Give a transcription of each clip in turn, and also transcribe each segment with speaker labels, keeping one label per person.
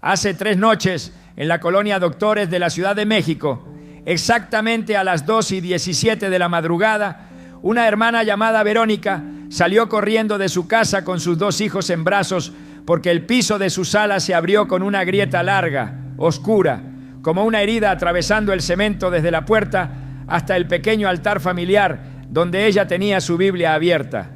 Speaker 1: Hace 3 noches, en la colonia Doctores de la Ciudad de México, exactamente a las 2:17 de la madrugada, una hermana llamada Verónica salió corriendo de su casa con sus 2 hijos en brazos porque el piso de su sala se abrió con una grieta larga, oscura, como una herida atravesando el cemento desde la puerta hasta el pequeño altar familiar donde ella tenía su Biblia abierta.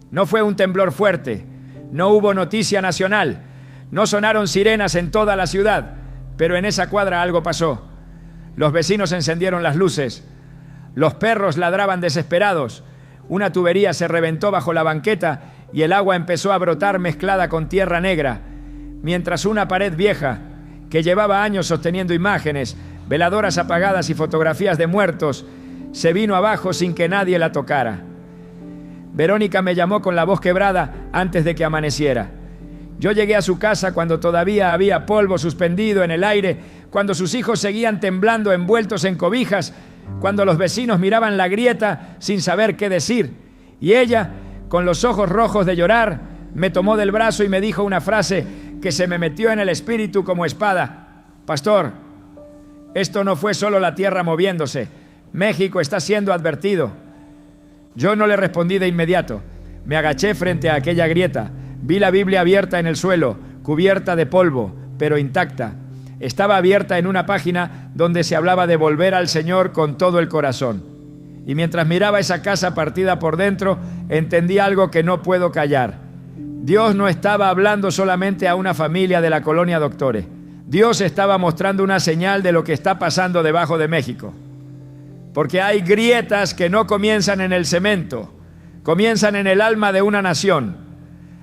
Speaker 1: No fue un temblor fuerte, no hubo noticia nacional, no sonaron sirenas en toda la ciudad, pero en esa cuadra algo pasó. Los vecinos encendieron las luces, los perros ladraban desesperados, una tubería se reventó bajo la banqueta y el agua empezó a brotar mezclada con tierra negra, mientras una pared vieja, que llevaba años sosteniendo imágenes, veladoras apagadas y fotografías de muertos, se vino abajo sin que nadie la tocara. Verónica me llamó con la voz quebrada antes de que amaneciera. Yo llegué a su casa cuando todavía había polvo suspendido en el aire, cuando sus hijos seguían temblando envueltos en cobijas, cuando los vecinos miraban la grieta sin saber qué decir. Y ella, con los ojos rojos de llorar, me tomó del brazo y me dijo una frase que se me metió en el espíritu como espada. Pastor, esto no fue solo la tierra moviéndose. México está siendo advertido. Yo no le respondí de inmediato. Me agaché frente a aquella grieta. Vi la Biblia abierta en el suelo, cubierta de polvo, pero intacta. Estaba abierta en una página donde se hablaba de volver al Señor con todo el corazón. Y mientras miraba esa casa partida por dentro, entendí algo que no puedo callar. Dios no estaba hablando solamente a una familia de la colonia Doctores. Dios estaba mostrando una señal de lo que está pasando debajo de México. Porque hay grietas que no comienzan en el cemento, comienzan en el alma de una nación.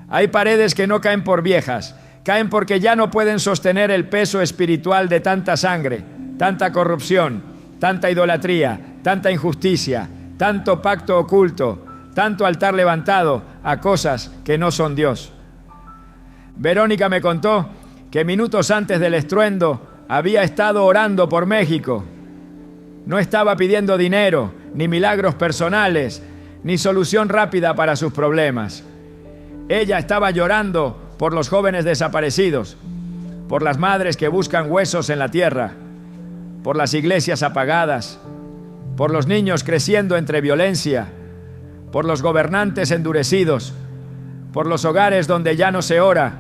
Speaker 1: Hay paredes que no caen por viejas, caen porque ya no pueden sostener el peso espiritual de tanta sangre, tanta corrupción, tanta idolatría, tanta injusticia, tanto pacto oculto, tanto altar levantado a cosas que no son Dios. Verónica me contó que minutos antes del estruendo había estado orando por México. No estaba pidiendo dinero, ni milagros personales, ni solución rápida para sus problemas. Ella estaba llorando por los jóvenes desaparecidos, por las madres que buscan huesos en la tierra, por las iglesias apagadas, por los niños creciendo entre violencia, por los gobernantes endurecidos, por los hogares donde ya no se ora.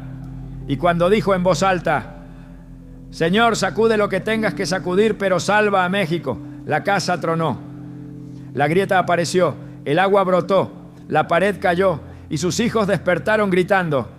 Speaker 1: Y cuando dijo en voz alta: Señor, sacude lo que tengas que sacudir, pero salva a México, la casa tronó. La grieta apareció, el agua brotó, la pared cayó y sus hijos despertaron gritando.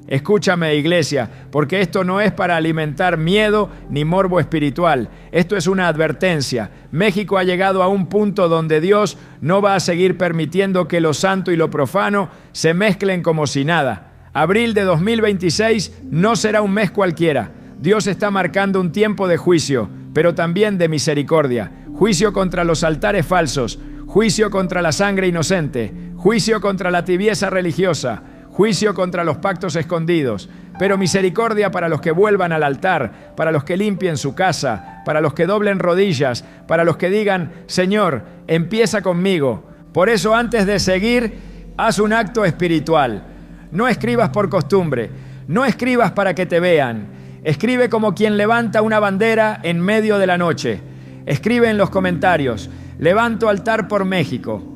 Speaker 1: Escúchame, iglesia, porque esto no es para alimentar miedo ni morbo espiritual. Esto es una advertencia. México ha llegado a un punto donde Dios no va a seguir permitiendo que lo santo y lo profano se mezclen como si nada. Abril de 2026 no será un mes cualquiera. Dios está marcando un tiempo de juicio, pero también de misericordia. Juicio contra los altares falsos, juicio contra la sangre inocente, juicio contra la tibieza religiosa, juicio contra los pactos escondidos, pero misericordia para los que vuelvan al altar, para los que limpien su casa, para los que doblen rodillas, para los que digan: Señor, empieza conmigo. Por eso, antes de seguir, haz un acto espiritual. No escribas por costumbre, no escribas para que te vean. Escribe como quien levanta una bandera en medio de la noche. Escribe en los comentarios: levanto altar por México.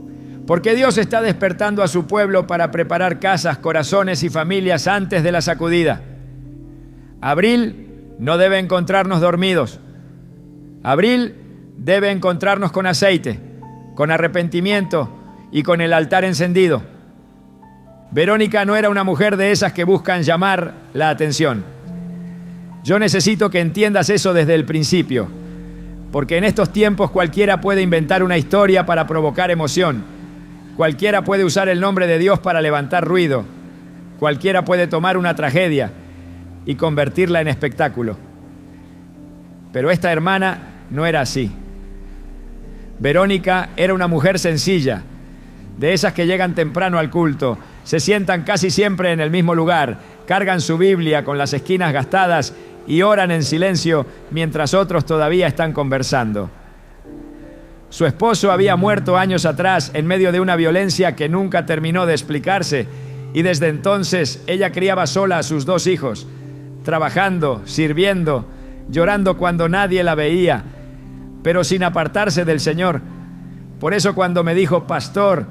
Speaker 1: Porque Dios está despertando a su pueblo para preparar casas, corazones y familias antes de la sacudida. Abril no debe encontrarnos dormidos. Abril debe encontrarnos con aceite, con arrepentimiento y con el altar encendido. Verónica no era una mujer de esas que buscan llamar la atención. Yo necesito que entiendas eso desde el principio, porque en estos tiempos cualquiera puede inventar una historia para provocar emoción. Cualquiera puede usar el nombre de Dios para levantar ruido. Cualquiera puede tomar una tragedia y convertirla en espectáculo. Pero esta hermana no era así. Verónica era una mujer sencilla, de esas que llegan temprano al culto, se sientan casi siempre en el mismo lugar, cargan su Biblia con las esquinas gastadas y oran en silencio mientras otros todavía están conversando. Su esposo había muerto años atrás en medio de una violencia que nunca terminó de explicarse, y desde entonces ella criaba sola a sus 2 hijos, trabajando, sirviendo, llorando cuando nadie la veía, pero sin apartarse del Señor. Por eso cuando me dijo: pastor,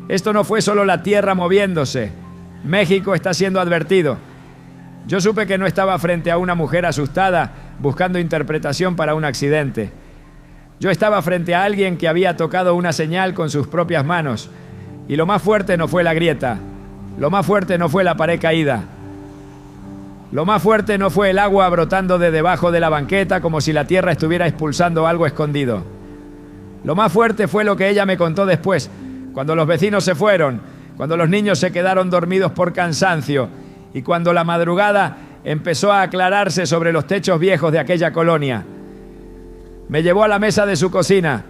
Speaker 1: esto no fue solo la tierra moviéndose, México está siendo advertido. Yo supe que no estaba frente a una mujer asustada buscando interpretación para un accidente. Yo estaba frente a alguien que había tocado una señal con sus propias manos. Y lo más fuerte no fue la grieta, lo más fuerte no fue la pared caída, lo más fuerte no fue el agua brotando de debajo de la banqueta como si la tierra estuviera expulsando algo escondido. Lo más fuerte fue lo que ella me contó después, cuando los vecinos se fueron, cuando los niños se quedaron dormidos por cansancio y cuando la madrugada empezó a aclararse sobre los techos viejos de aquella colonia. Me llevó a la mesa de su cocina,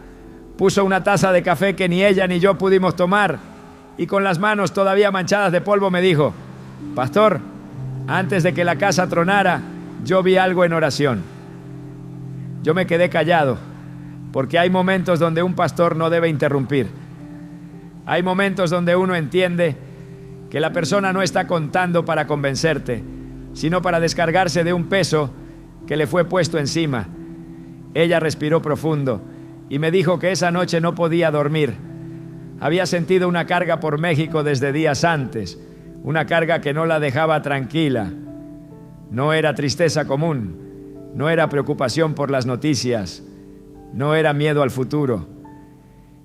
Speaker 1: puso una taza de café que ni ella ni yo pudimos tomar y con las manos todavía manchadas de polvo me dijo: pastor, antes de que la casa tronara, yo vi algo en oración. Yo me quedé callado, porque hay momentos donde un pastor no debe interrumpir. Hay momentos donde uno entiende que la persona no está contando para convencerte, sino para descargarse de un peso que le fue puesto encima. Ella respiró profundo y me dijo que esa noche no podía dormir. Había sentido una carga por México desde días antes, una carga que no la dejaba tranquila. No era tristeza común, no era preocupación por las noticias, no era miedo al futuro.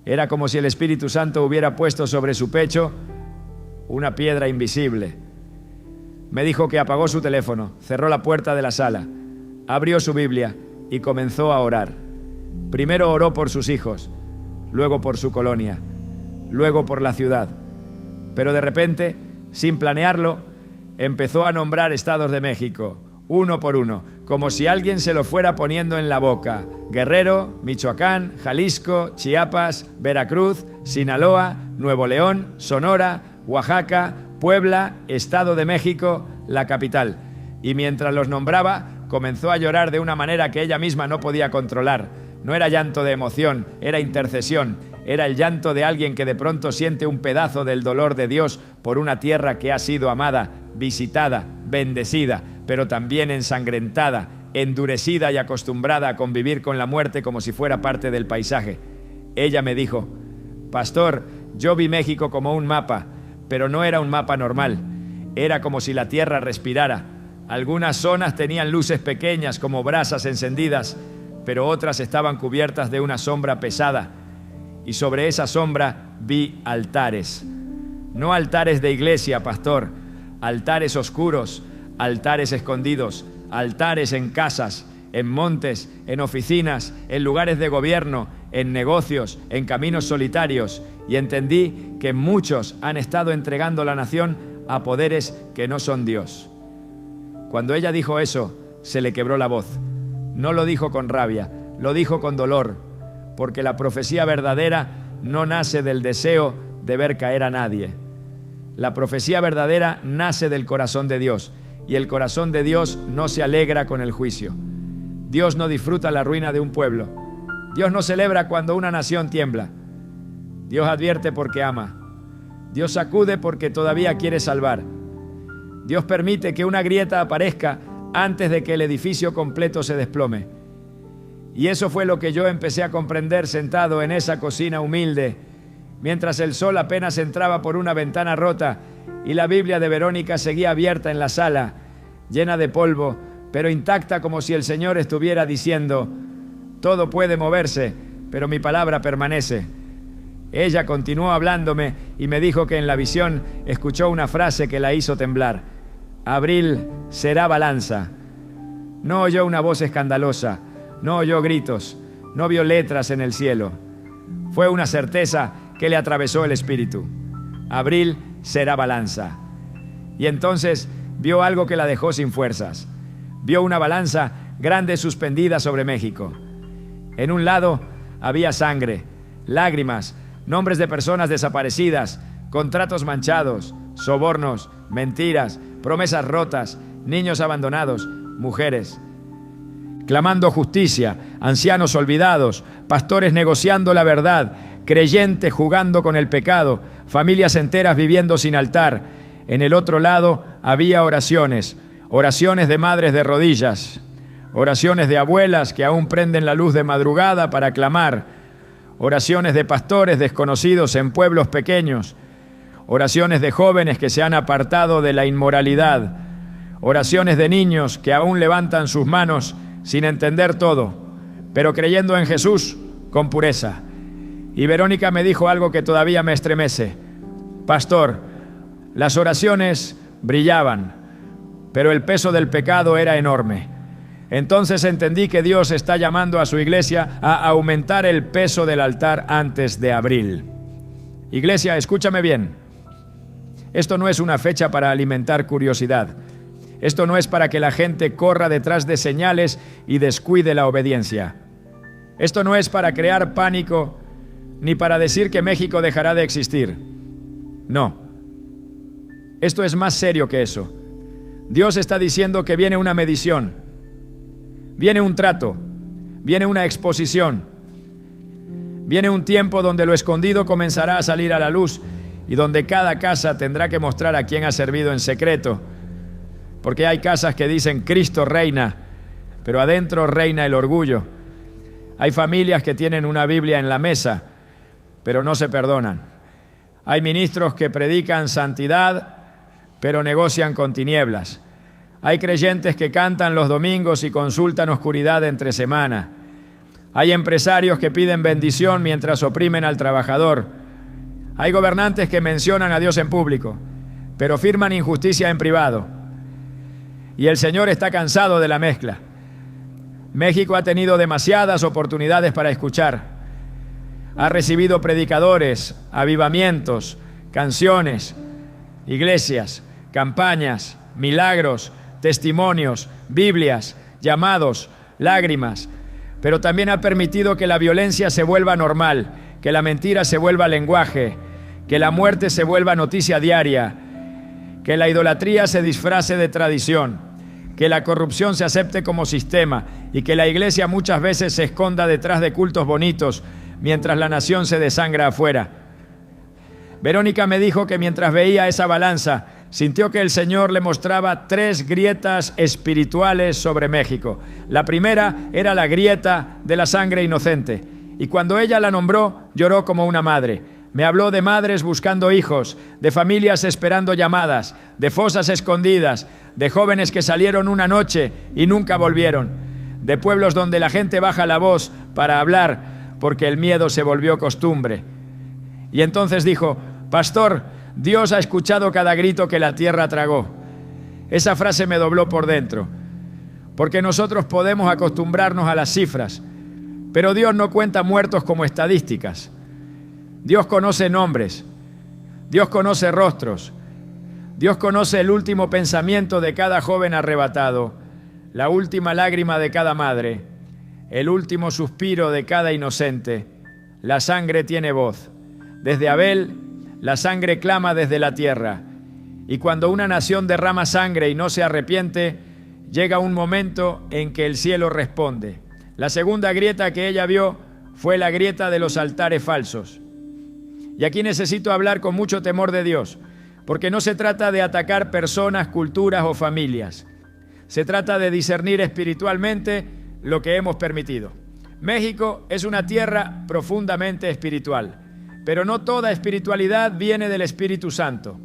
Speaker 1: Era como si el Espíritu Santo hubiera puesto sobre su pecho una piedra invisible. Me dijo que apagó su teléfono, cerró la puerta de la sala, abrió su Biblia y comenzó a orar. Primero oró por sus hijos, luego por su colonia, luego por la ciudad. Pero de repente, sin planearlo, empezó a nombrar estados de México, uno por uno, como si alguien se lo fuera poniendo en la boca. Guerrero, Michoacán, Jalisco, Chiapas, Veracruz, Sinaloa, Nuevo León, Sonora, Oaxaca, Puebla, Estado de México, la capital. Y mientras los nombraba, comenzó a llorar de una manera que ella misma no podía controlar. No era llanto de emoción, era intercesión. Era el llanto de alguien que de pronto siente un pedazo del dolor de Dios por una tierra que ha sido amada, visitada, bendecida, pero también ensangrentada, endurecida y acostumbrada a convivir con la muerte como si fuera parte del paisaje. Ella me dijo: pastor, yo vi México como un mapa, pero no era un mapa normal. Era como si la tierra respirara. Algunas zonas tenían luces pequeñas como brasas encendidas, pero otras estaban cubiertas de una sombra pesada. Y sobre esa sombra vi altares. No altares de iglesia, pastor, altares oscuros, altares escondidos, altares en casas, en montes, en oficinas, en lugares de gobierno, en negocios, en caminos solitarios. Y entendí que muchos han estado entregando la nación a poderes que no son Dios. Cuando ella dijo eso, se le quebró la voz. No lo dijo con rabia, lo dijo con dolor, porque la profecía verdadera no nace del deseo de ver caer a nadie. La profecía verdadera nace del corazón de Dios, y el corazón de Dios no se alegra con el juicio. Dios no disfruta la ruina de un pueblo. Dios no celebra cuando una nación tiembla. Dios advierte porque ama. Dios sacude porque todavía quiere salvar. Dios permite que una grieta aparezca antes de que el edificio completo se desplome. Y eso fue lo que yo empecé a comprender sentado en esa cocina humilde, mientras el sol apenas entraba por una ventana rota y la Biblia de Verónica seguía abierta en la sala, llena de polvo, pero intacta, como si el Señor estuviera diciendo: todo puede moverse, pero mi palabra permanece. Ella continuó hablándome y me dijo que en la visión escuchó una frase que la hizo temblar: abril será balanza. No oyó una voz escandalosa, no oyó gritos, no vio letras en el cielo. Fue una certeza que le atravesó el espíritu. Abril será balanza. Y entonces vio algo que la dejó sin fuerzas. Vio una balanza grande suspendida sobre México. En un lado había sangre, lágrimas, nombres de personas desaparecidas, contratos manchados, sobornos, mentiras, promesas rotas, niños abandonados, mujeres clamando justicia, ancianos olvidados, pastores negociando la verdad, creyentes jugando con el pecado, familias enteras viviendo sin altar. En el otro lado había oraciones, oraciones de madres de rodillas, oraciones de abuelas que aún prenden la luz de madrugada para clamar, oraciones de pastores desconocidos en pueblos pequeños, oraciones de jóvenes que se han apartado de la inmoralidad, oraciones de niños que aún levantan sus manos sin entender todo, pero creyendo en Jesús con pureza. Y Verónica me dijo algo que todavía me estremece: pastor, las oraciones brillaban, pero el peso del pecado era enorme. Entonces entendí que Dios está llamando a su iglesia a aumentar el peso del altar antes de abril. Iglesia, escúchame bien. Esto no es una fecha para alimentar curiosidad. Esto no es para que la gente corra detrás de señales y descuide la obediencia. Esto no es para crear pánico ni para decir que México dejará de existir. No. Esto es más serio que eso. Dios está diciendo que viene una medición, viene un trato, viene una exposición, viene un tiempo donde lo escondido comenzará a salir a la luz y donde cada casa tendrá que mostrar a quién ha servido en secreto, porque hay casas que dicen Cristo reina, pero adentro reina el orgullo. Hay familias que tienen una Biblia en la mesa, pero no se perdonan. Hay ministros que predican santidad, pero negocian con tinieblas. Hay creyentes que cantan los domingos y consultan oscuridad entre semana. Hay empresarios que piden bendición mientras oprimen al trabajador. Hay gobernantes que mencionan a Dios en público, pero firman injusticia en privado. Y el Señor está cansado de la mezcla. México ha tenido demasiadas oportunidades para escuchar. Ha recibido predicadores, avivamientos, canciones, iglesias, campañas, milagros, testimonios, Biblias, llamados, lágrimas, pero también ha permitido que la violencia se vuelva normal, que la mentira se vuelva lenguaje, que la muerte se vuelva noticia diaria, que la idolatría se disfrace de tradición, que la corrupción se acepte como sistema y que la iglesia muchas veces se esconda detrás de cultos bonitos mientras la nación se desangra afuera. Verónica me dijo que mientras veía esa balanza, sintió que el Señor le mostraba 3 grietas espirituales sobre México. La primera era la grieta de la sangre inocente, y cuando ella la nombró, lloró como una madre. Me habló de madres buscando hijos, de familias esperando llamadas, de fosas escondidas, de jóvenes que salieron una noche y nunca volvieron, de pueblos donde la gente baja la voz para hablar porque el miedo se volvió costumbre. Y entonces dijo: pastor, Dios ha escuchado cada grito que la tierra tragó. Esa frase me dobló por dentro, porque nosotros podemos acostumbrarnos a las cifras, pero Dios no cuenta muertos como estadísticas. Dios conoce nombres, Dios conoce rostros, Dios conoce el último pensamiento de cada joven arrebatado, la última lágrima de cada madre, el último suspiro de cada inocente. La sangre tiene voz. Desde Abel, la sangre clama desde la tierra. Y cuando una nación derrama sangre y no se arrepiente, llega un momento en que el cielo responde. La segunda grieta que ella vio fue la grieta de los altares falsos. Y aquí necesito hablar con mucho temor de Dios, porque no se trata de atacar personas, culturas o familias. Se trata de discernir espiritualmente lo que hemos permitido. México es una tierra profundamente espiritual, pero no toda espiritualidad viene del Espíritu Santo.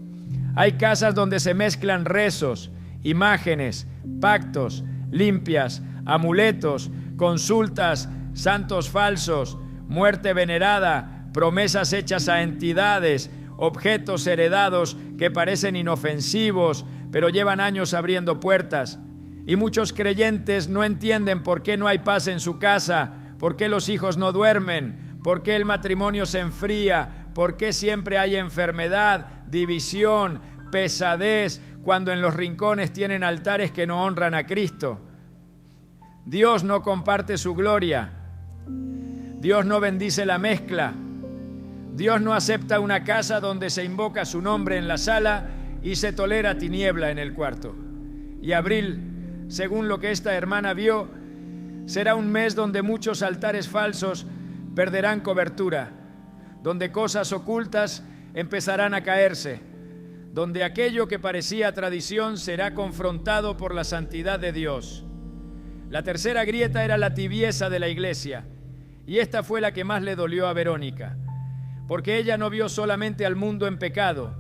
Speaker 1: Hay casas donde se mezclan rezos, imágenes, pactos, limpias, amuletos, consultas, santos falsos, muerte venerada, promesas hechas a entidades, objetos heredados que parecen inofensivos, pero llevan años abriendo puertas. Y muchos creyentes no entienden por qué no hay paz en su casa, por qué los hijos no duermen, por qué el matrimonio se enfría, por qué siempre hay enfermedad, división, pesadez, cuando en los rincones tienen altares que no honran a Cristo. Dios no comparte su gloria. Dios no bendice la mezcla. Dios no acepta una casa donde se invoca su nombre en la sala y se tolera tiniebla en el cuarto. Y abril, según lo que esta hermana vio, será un mes donde muchos altares falsos perderán cobertura, donde cosas ocultas empezarán a caerse, donde aquello que parecía tradición será confrontado por la santidad de Dios. La tercera grieta era la tibieza de la iglesia, y esta fue la que más le dolió a Verónica, porque ella no vio solamente al mundo en pecado,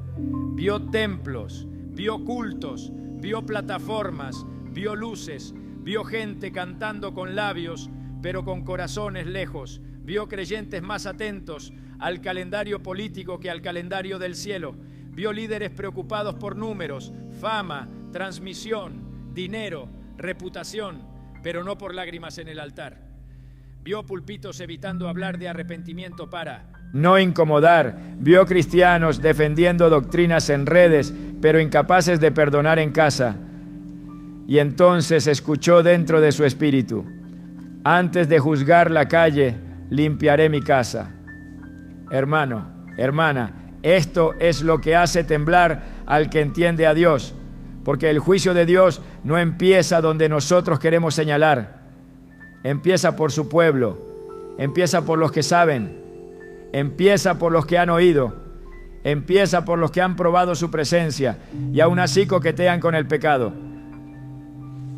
Speaker 1: vio templos, vio cultos, vio plataformas, vio luces, vio gente cantando con labios, pero con corazones lejos, vio creyentes más atentos al calendario político que al calendario del cielo, vio líderes preocupados por números, fama, transmisión, dinero, reputación, pero no por lágrimas en el altar. Vio púlpitos evitando hablar de arrepentimiento para no incomodar. Vio cristianos defendiendo doctrinas en redes, pero incapaces de perdonar en casa. Y entonces escuchó dentro de su espíritu: antes de juzgar la calle, limpiaré mi casa. Hermano, hermana, esto es lo que hace temblar al que entiende a Dios, porque el juicio de Dios no empieza donde nosotros queremos señalar. Empieza por su pueblo, empieza por los que saben, empieza por los que han oído, empieza por los que han probado su presencia y aún así coquetean con el pecado.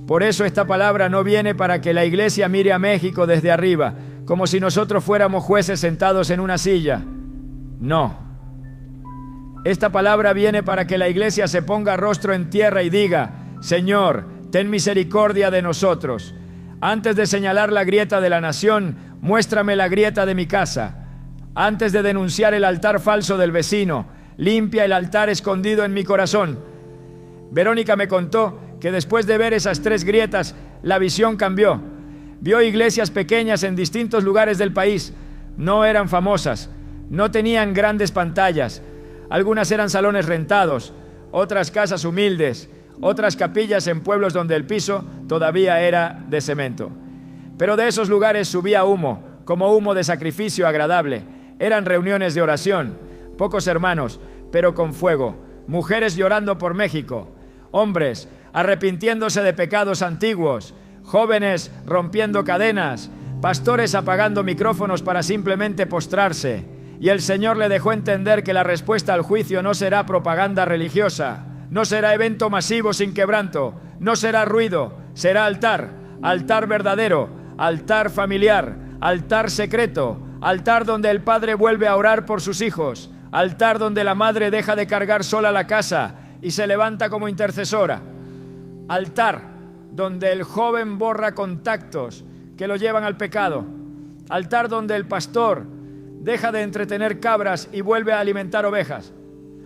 Speaker 1: Por eso esta palabra no viene para que la iglesia mire a México desde arriba, como si nosotros fuéramos jueces sentados en una silla. No. Esta palabra viene para que la iglesia se ponga rostro en tierra y diga: Señor, ten misericordia de nosotros. Antes de señalar la grieta de la nación, muéstrame la grieta de mi casa. Antes de denunciar el altar falso del vecino, limpia el altar escondido en mi corazón. Verónica me contó que después de ver esas 3 grietas, la visión cambió. Vio iglesias pequeñas en distintos lugares del país. No eran famosas, no tenían grandes pantallas. Algunas eran salones rentados, otras casas humildes, otras capillas en pueblos donde el piso todavía era de cemento. Pero de esos lugares subía humo, como humo de sacrificio agradable. Eran reuniones de oración, pocos hermanos, pero con fuego. Mujeres llorando por México, hombres arrepintiéndose de pecados antiguos, jóvenes rompiendo cadenas, pastores apagando micrófonos para simplemente postrarse. Y el Señor le dejó entender que la respuesta al juicio no será propaganda religiosa, no será evento masivo sin quebranto, no será ruido, será altar, altar verdadero, altar familiar, altar secreto, altar donde el padre vuelve a orar por sus hijos, altar donde la madre deja de cargar sola la casa y se levanta como intercesora, altar donde el joven borra contactos que lo llevan al pecado, altar donde el pastor deja de entretener cabras y vuelve a alimentar ovejas,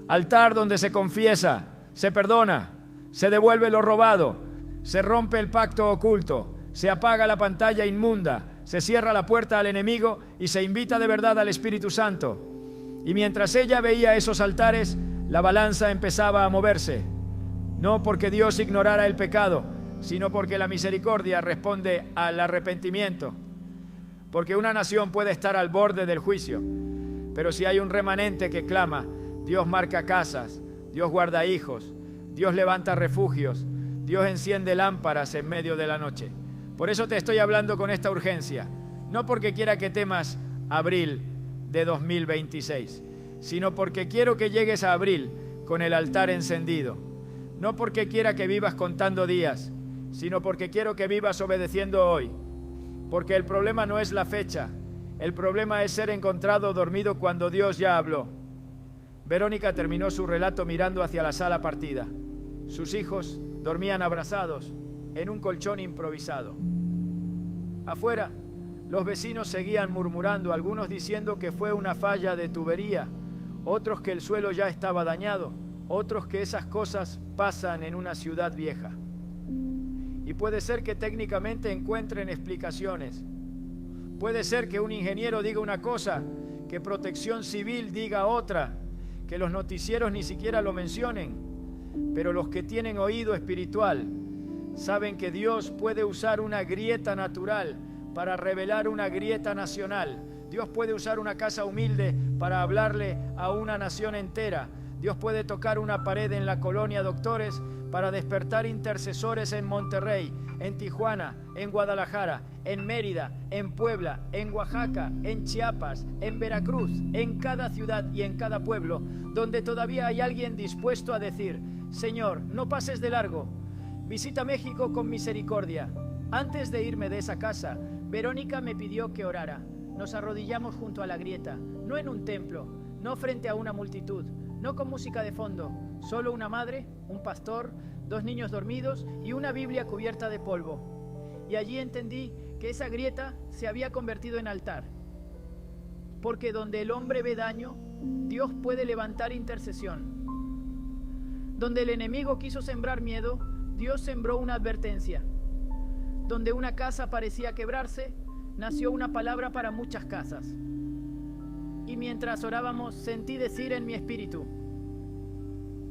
Speaker 1: altar donde se confiesa, se perdona, se devuelve lo robado, se rompe el pacto oculto, se apaga la pantalla inmunda, se cierra la puerta al enemigo y se invita de verdad al Espíritu Santo. Y mientras ella veía esos altares, la balanza empezaba a moverse, no porque Dios ignorara el pecado, sino porque la misericordia responde al arrepentimiento. Porque una nación puede estar al borde del juicio, pero si hay un remanente que clama, Dios marca casas, Dios guarda hijos, Dios levanta refugios, Dios enciende lámparas en medio de la noche. Por eso te estoy hablando con esta urgencia, no porque quiera que temas abril de 2026, sino porque quiero que llegues a abril con el altar encendido. No porque quiera que vivas contando días, sino porque quiero que vivas obedeciendo hoy. Porque el problema no es la fecha, el problema es ser encontrado dormido cuando Dios ya habló. Verónica terminó su relato mirando hacia la sala partida. Sus hijos dormían abrazados en un colchón improvisado. Afuera, los vecinos seguían murmurando, algunos diciendo que fue una falla de tubería, otros que el suelo ya estaba dañado, otros que esas cosas pasan en una ciudad vieja. Y puede ser que técnicamente encuentren explicaciones. Puede ser que un ingeniero diga una cosa, que Protección Civil diga otra, que los noticieros ni siquiera lo mencionen. Pero los que tienen oído espiritual saben que Dios puede usar una grieta natural para revelar una grieta nacional. Dios puede usar una casa humilde para hablarle a una nación entera. Dios puede tocar una pared en la colonia Doctores para despertar intercesores en Monterrey, en Tijuana, en Guadalajara, en Mérida, en Puebla, en Oaxaca, en Chiapas, en Veracruz, en cada ciudad y en cada pueblo, donde todavía hay alguien dispuesto a decir: Señor, no pases de largo, visita México con misericordia. Antes de irme de esa casa, Verónica me pidió que orara. Nos arrodillamos junto a la grieta, no en un templo, no frente a una multitud, no con música de fondo, solo una madre, un pastor, 2 niños dormidos y una Biblia cubierta de polvo. Y allí entendí que esa grieta se había convertido en altar. Porque donde el hombre ve daño, Dios puede levantar intercesión. Donde el enemigo quiso sembrar miedo, Dios sembró una advertencia. Donde una casa parecía quebrarse, nació una palabra para muchas casas. Y mientras orábamos, sentí decir en mi espíritu: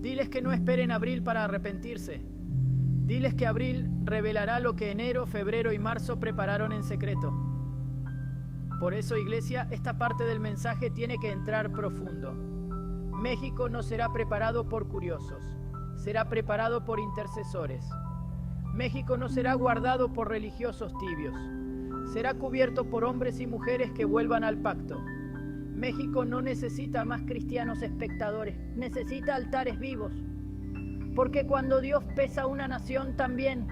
Speaker 1: diles que no esperen abril para arrepentirse. Diles que abril revelará lo que enero, febrero y marzo prepararon en secreto. Por eso, iglesia, esta parte del mensaje tiene que entrar profundo. México no será preparado por curiosos, será preparado por intercesores. México no será guardado por religiosos tibios, será cubierto por hombres y mujeres que vuelvan al pacto. México no necesita más cristianos espectadores, necesita altares vivos. Porque cuando Dios pesa una nación también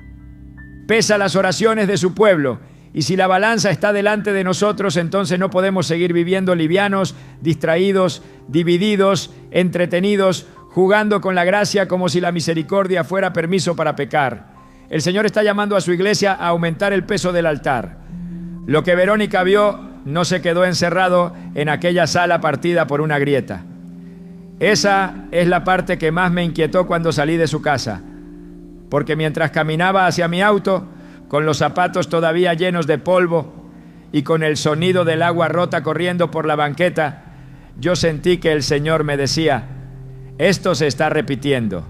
Speaker 2: pesa las oraciones de su pueblo. Y si la balanza está delante de nosotros, entonces no podemos seguir viviendo livianos, distraídos, divididos, entretenidos, jugando con la gracia como si la misericordia fuera permiso para pecar. El Señor está llamando a su iglesia a aumentar el peso del altar. Lo que Verónica vio no se quedó encerrado en aquella sala partida por una grieta. Esa es la parte que más me inquietó cuando salí de su casa, porque mientras caminaba hacia mi auto, con los zapatos todavía llenos de polvo y con el sonido del agua rota corriendo por la banqueta, yo sentí que el Señor me decía: esto se está repitiendo,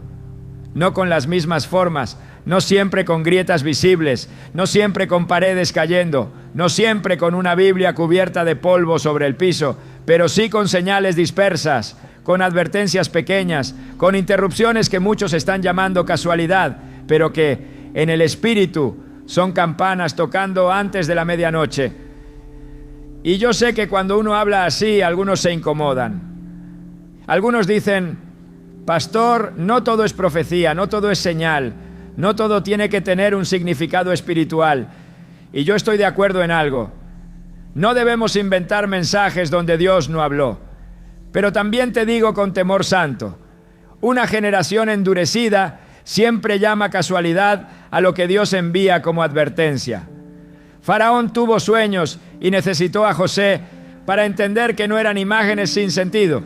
Speaker 2: no con las mismas formas, no siempre con grietas visibles, no siempre con paredes cayendo, no siempre con una Biblia cubierta de polvo sobre el piso, pero sí con señales dispersas, con advertencias pequeñas, con interrupciones que muchos están llamando casualidad, pero que en el espíritu son campanas tocando antes de la medianoche. Y yo sé que cuando uno habla así, algunos se incomodan. Algunos dicen: pastor, no todo es profecía, no todo es señal, no todo tiene que tener un significado espiritual. Y yo estoy de acuerdo en algo: no debemos inventar mensajes donde Dios no habló. Pero también te digo con temor santo, una generación endurecida siempre llama casualidad a lo que Dios envía como advertencia. Faraón tuvo sueños y necesitó a José para entender que no eran imágenes sin sentido.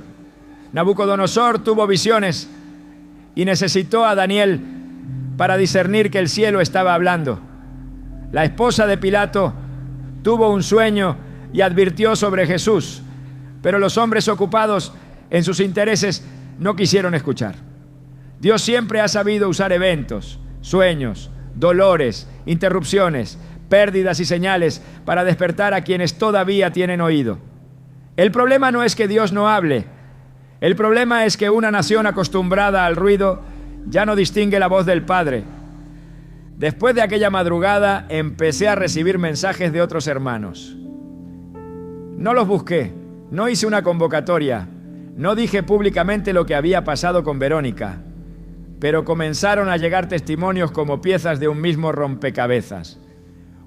Speaker 2: Nabucodonosor tuvo visiones y necesitó a Daniel para discernir que el cielo estaba hablando. La esposa de Pilato tuvo un sueño y advirtió sobre Jesús, pero los hombres ocupados en sus intereses no quisieron escuchar. Dios siempre ha sabido usar eventos, sueños, dolores, interrupciones, pérdidas y señales para despertar a quienes todavía tienen oído. El problema no es que Dios no hable. El problema es que una nación acostumbrada al ruido ya no distingue la voz del Padre. Después de aquella madrugada empecé a recibir mensajes de otros hermanos. No los busqué, no hice una convocatoria, no dije públicamente lo que había pasado con Verónica, pero comenzaron a llegar testimonios como piezas de un mismo rompecabezas.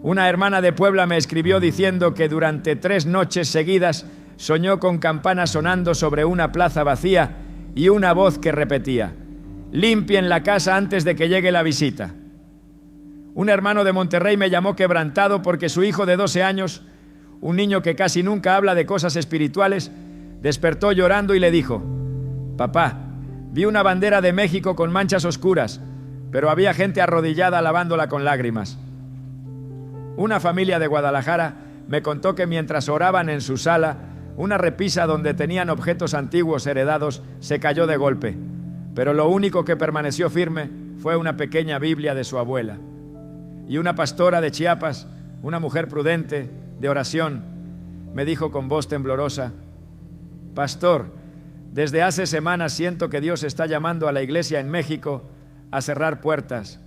Speaker 2: Una hermana de Puebla me escribió diciendo que durante 3 noches seguidas soñó con campanas sonando sobre una plaza vacía y una voz que repetía: limpien la casa antes de que llegue la visita. Un hermano de Monterrey me llamó quebrantado porque su hijo de 12 años, un niño que casi nunca habla de cosas espirituales, despertó llorando y le dijo: papá, vi una bandera de México con manchas oscuras, pero había gente arrodillada alabándola con lágrimas. Una familia de Guadalajara me contó que mientras oraban en su sala, una repisa donde tenían objetos antiguos heredados se cayó de golpe, pero lo único que permaneció firme fue una pequeña Biblia de su abuela. Y una pastora de Chiapas, una mujer prudente, de oración, me dijo con voz temblorosa: pastor, desde hace semanas siento que Dios está llamando a la iglesia en México
Speaker 1: a cerrar puertas,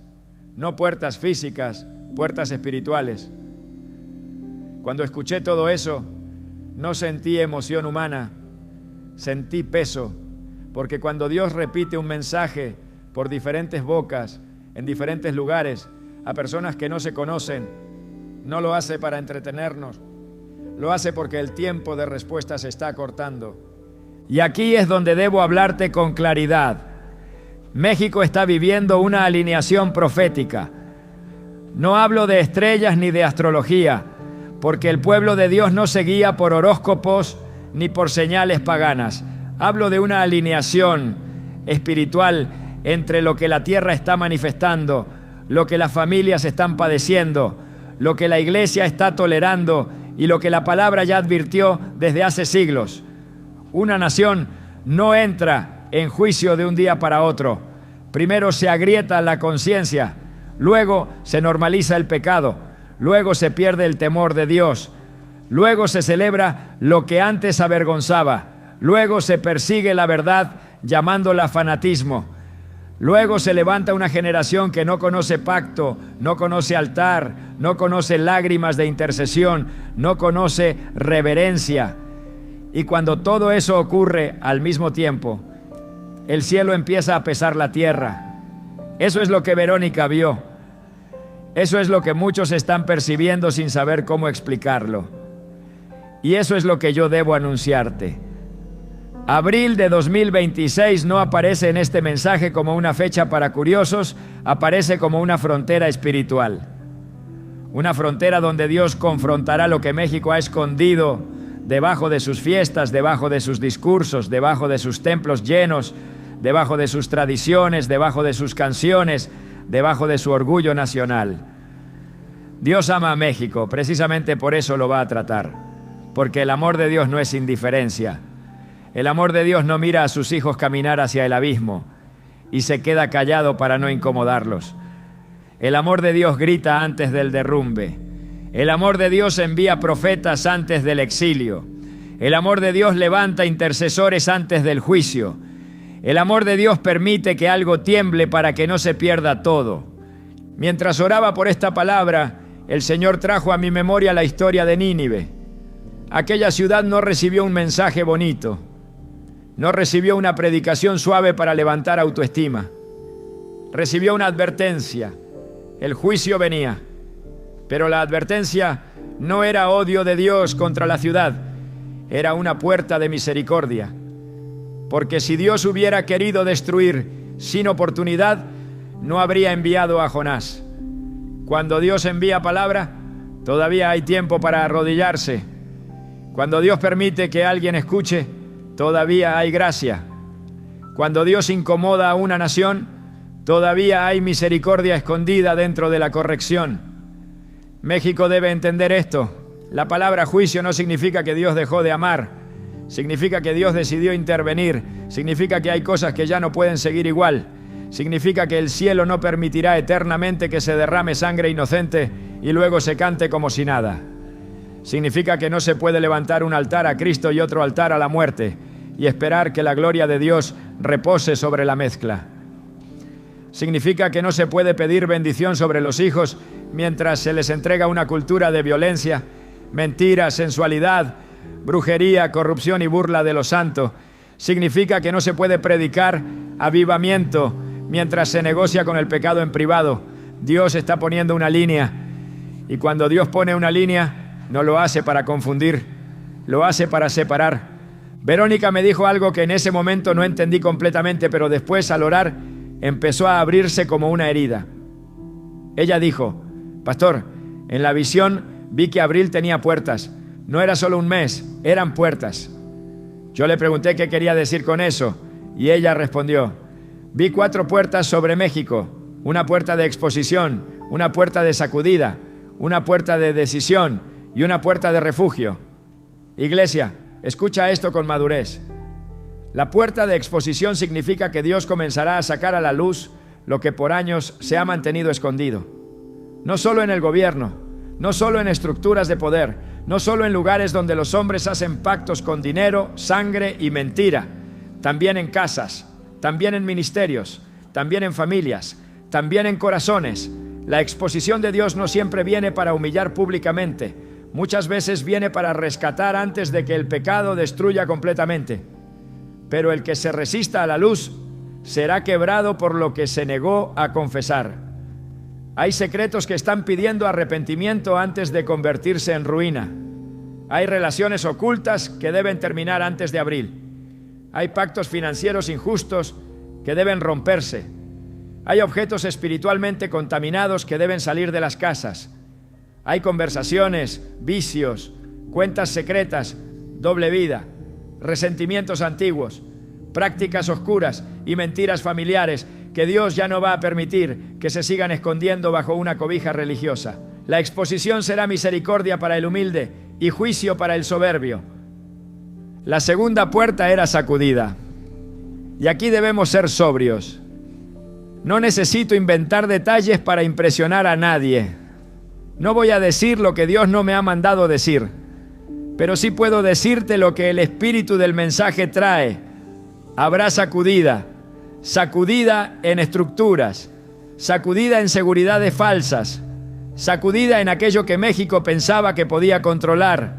Speaker 1: no puertas físicas, puertas espirituales. Cuando escuché todo eso, no sentí emoción humana, sentí peso, porque cuando Dios repite un mensaje por diferentes bocas, en diferentes lugares, a personas que no se conocen, no lo hace para entretenernos, lo hace porque el tiempo de respuesta se está acortando. Y aquí es donde debo hablarte con claridad. México está viviendo una alineación profética. No hablo de estrellas ni de astrología, porque el pueblo de Dios no se guía por horóscopos ni por señales paganas. Hablo de una alineación espiritual entre lo que la tierra está manifestando, lo que las familias están padeciendo, lo que la iglesia está tolerando y lo que la palabra ya advirtió desde hace siglos. Una nación no entra en juicio de un día para otro. Primero se agrieta la conciencia, luego se normaliza el pecado, luego se pierde el temor de Dios, luego se celebra lo que antes avergonzaba, luego se persigue la verdad llamándola fanatismo, luego se levanta una generación que no conoce pacto, no conoce altar, no conoce lágrimas de intercesión, no conoce reverencia. Y cuando todo eso ocurre al mismo tiempo, el cielo empieza a pesar la tierra. Eso es lo que Verónica vio. Eso es lo que muchos están percibiendo sin saber cómo explicarlo. Y eso es lo que yo debo anunciarte. Abril de 2026 no aparece en este mensaje como una fecha para curiosos, aparece como una frontera espiritual. Una frontera donde Dios confrontará lo que México ha escondido debajo de sus fiestas, debajo de sus discursos, debajo de sus templos llenos, debajo de sus tradiciones, debajo de sus canciones, debajo de su orgullo nacional. Dios ama a México, precisamente por eso lo va a tratar, porque el amor de Dios no es indiferencia. El amor de Dios no mira a sus hijos caminar hacia el abismo y se queda callado para no incomodarlos. El amor de Dios grita antes del derrumbe. El amor de Dios envía profetas antes del exilio. El amor de Dios levanta intercesores antes del juicio. El amor de Dios permite que algo tiemble para que no se pierda todo. Mientras oraba por esta palabra, el Señor trajo a mi memoria la historia de Nínive. Aquella ciudad no recibió un mensaje bonito, no recibió una predicación suave para levantar autoestima. Recibió una advertencia. El juicio venía. Pero la advertencia no era odio de Dios contra la ciudad, era una puerta de misericordia. Porque si Dios hubiera querido destruir sin oportunidad, no habría enviado a Jonás. Cuando Dios envía palabra, todavía hay tiempo para arrodillarse. Cuando Dios permite que alguien escuche, todavía hay gracia. Cuando Dios incomoda a una nación, todavía hay misericordia escondida dentro de la corrección. México debe entender esto. La palabra juicio no significa que Dios dejó de amar. Significa que Dios decidió intervenir. Significa que hay cosas que ya no pueden seguir igual. Significa que el cielo no permitirá eternamente que se derrame sangre inocente y luego se cante como si nada. Significa que no se puede levantar un altar a Cristo y otro altar a la muerte y esperar que la gloria de Dios repose sobre la mezcla. Significa que no se puede pedir bendición sobre los hijos mientras se les entrega una cultura de violencia, mentira, sensualidad, brujería, corrupción y burla de lo santo. Significa que no se puede predicar avivamiento mientras se negocia con el pecado en privado. Dios está poniendo una línea, y cuando Dios pone una línea, no lo hace para confundir, lo hace para separar. Verónica me dijo algo que en ese momento no entendí completamente, pero después al orar empezó a abrirse como una herida. Ella dijo: pastor, en la visión vi que abril tenía puertas. No era solo un mes, eran puertas. Yo le pregunté qué quería decir con eso y ella respondió: vi 4 puertas sobre México, una puerta de exposición, una puerta de sacudida, una puerta de decisión y una puerta de refugio. Iglesia, escucha esto con madurez. La puerta de exposición significa que Dios comenzará a sacar a la luz lo que por años se ha mantenido escondido. No solo en el gobierno, no solo en estructuras de poder, no solo en lugares donde los hombres hacen pactos con dinero, sangre y mentira, también en casas, también en ministerios, también en familias, también en corazones. La exposición de Dios no siempre viene para humillar públicamente. Muchas veces viene para rescatar antes de que el pecado destruya completamente. Pero el que se resista a la luz será quebrado por lo que se negó a confesar. Hay secretos que están pidiendo arrepentimiento antes de convertirse en ruina. Hay relaciones ocultas que deben terminar antes de abril. Hay pactos financieros injustos que deben romperse. Hay objetos espiritualmente contaminados que deben salir de las casas. Hay conversaciones, vicios, cuentas secretas, doble vida, resentimientos antiguos, prácticas oscuras y mentiras familiares que Dios ya no va a permitir que se sigan escondiendo bajo una cobija religiosa. La exposición será misericordia para el humilde y juicio para el soberbio. La segunda puerta era sacudida. Y aquí debemos ser sobrios. No necesito inventar detalles para impresionar a nadie. No voy a decir lo que Dios no me ha mandado decir, pero sí puedo decirte lo que el espíritu del mensaje trae. Habrá sacudida, sacudida en estructuras, sacudida en seguridades falsas, sacudida en aquello que México pensaba que podía controlar,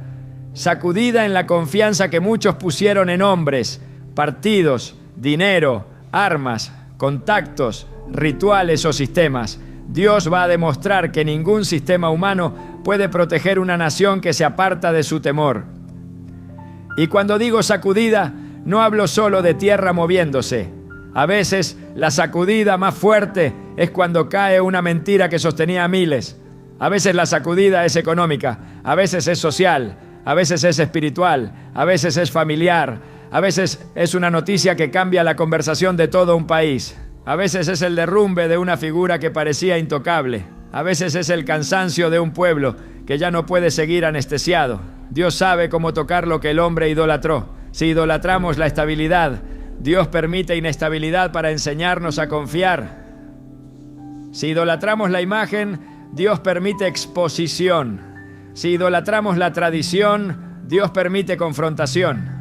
Speaker 1: sacudida en la confianza que muchos pusieron en hombres, partidos, dinero, armas, contactos, rituales o sistemas. Dios va a demostrar que ningún sistema humano puede proteger una nación que se aparta de su temor. Y cuando digo sacudida, no hablo solo de tierra moviéndose. A veces la sacudida más fuerte es cuando cae una mentira que sostenía a miles. A veces la sacudida es económica, a veces es social, a veces es espiritual, a veces es familiar, a veces es una noticia que cambia la conversación de todo un país. A veces es el derrumbe de una figura que parecía intocable. A veces es el cansancio de un pueblo que ya no puede seguir anestesiado. Dios sabe cómo tocar lo que el hombre idolatró. Si idolatramos la estabilidad, Dios permite inestabilidad para enseñarnos a confiar. Si idolatramos la imagen, Dios permite exposición. Si idolatramos la tradición, Dios permite confrontación.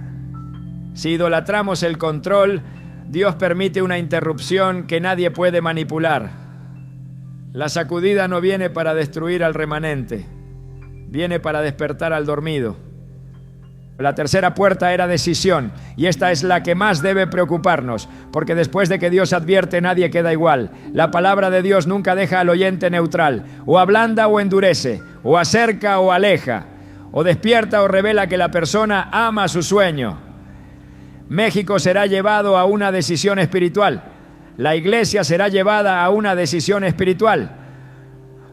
Speaker 1: Si idolatramos el control, Dios permite una interrupción que nadie puede manipular. La sacudida no viene para destruir al remanente, viene para despertar al dormido. La tercera puerta era decisión, y esta es la que más debe preocuparnos, porque después de que Dios advierte, nadie queda igual. La palabra de Dios nunca deja al oyente neutral, o ablanda o endurece, o acerca o aleja, o despierta o revela que la persona ama su sueño. México será llevado a una decisión espiritual. La iglesia será llevada a una decisión espiritual.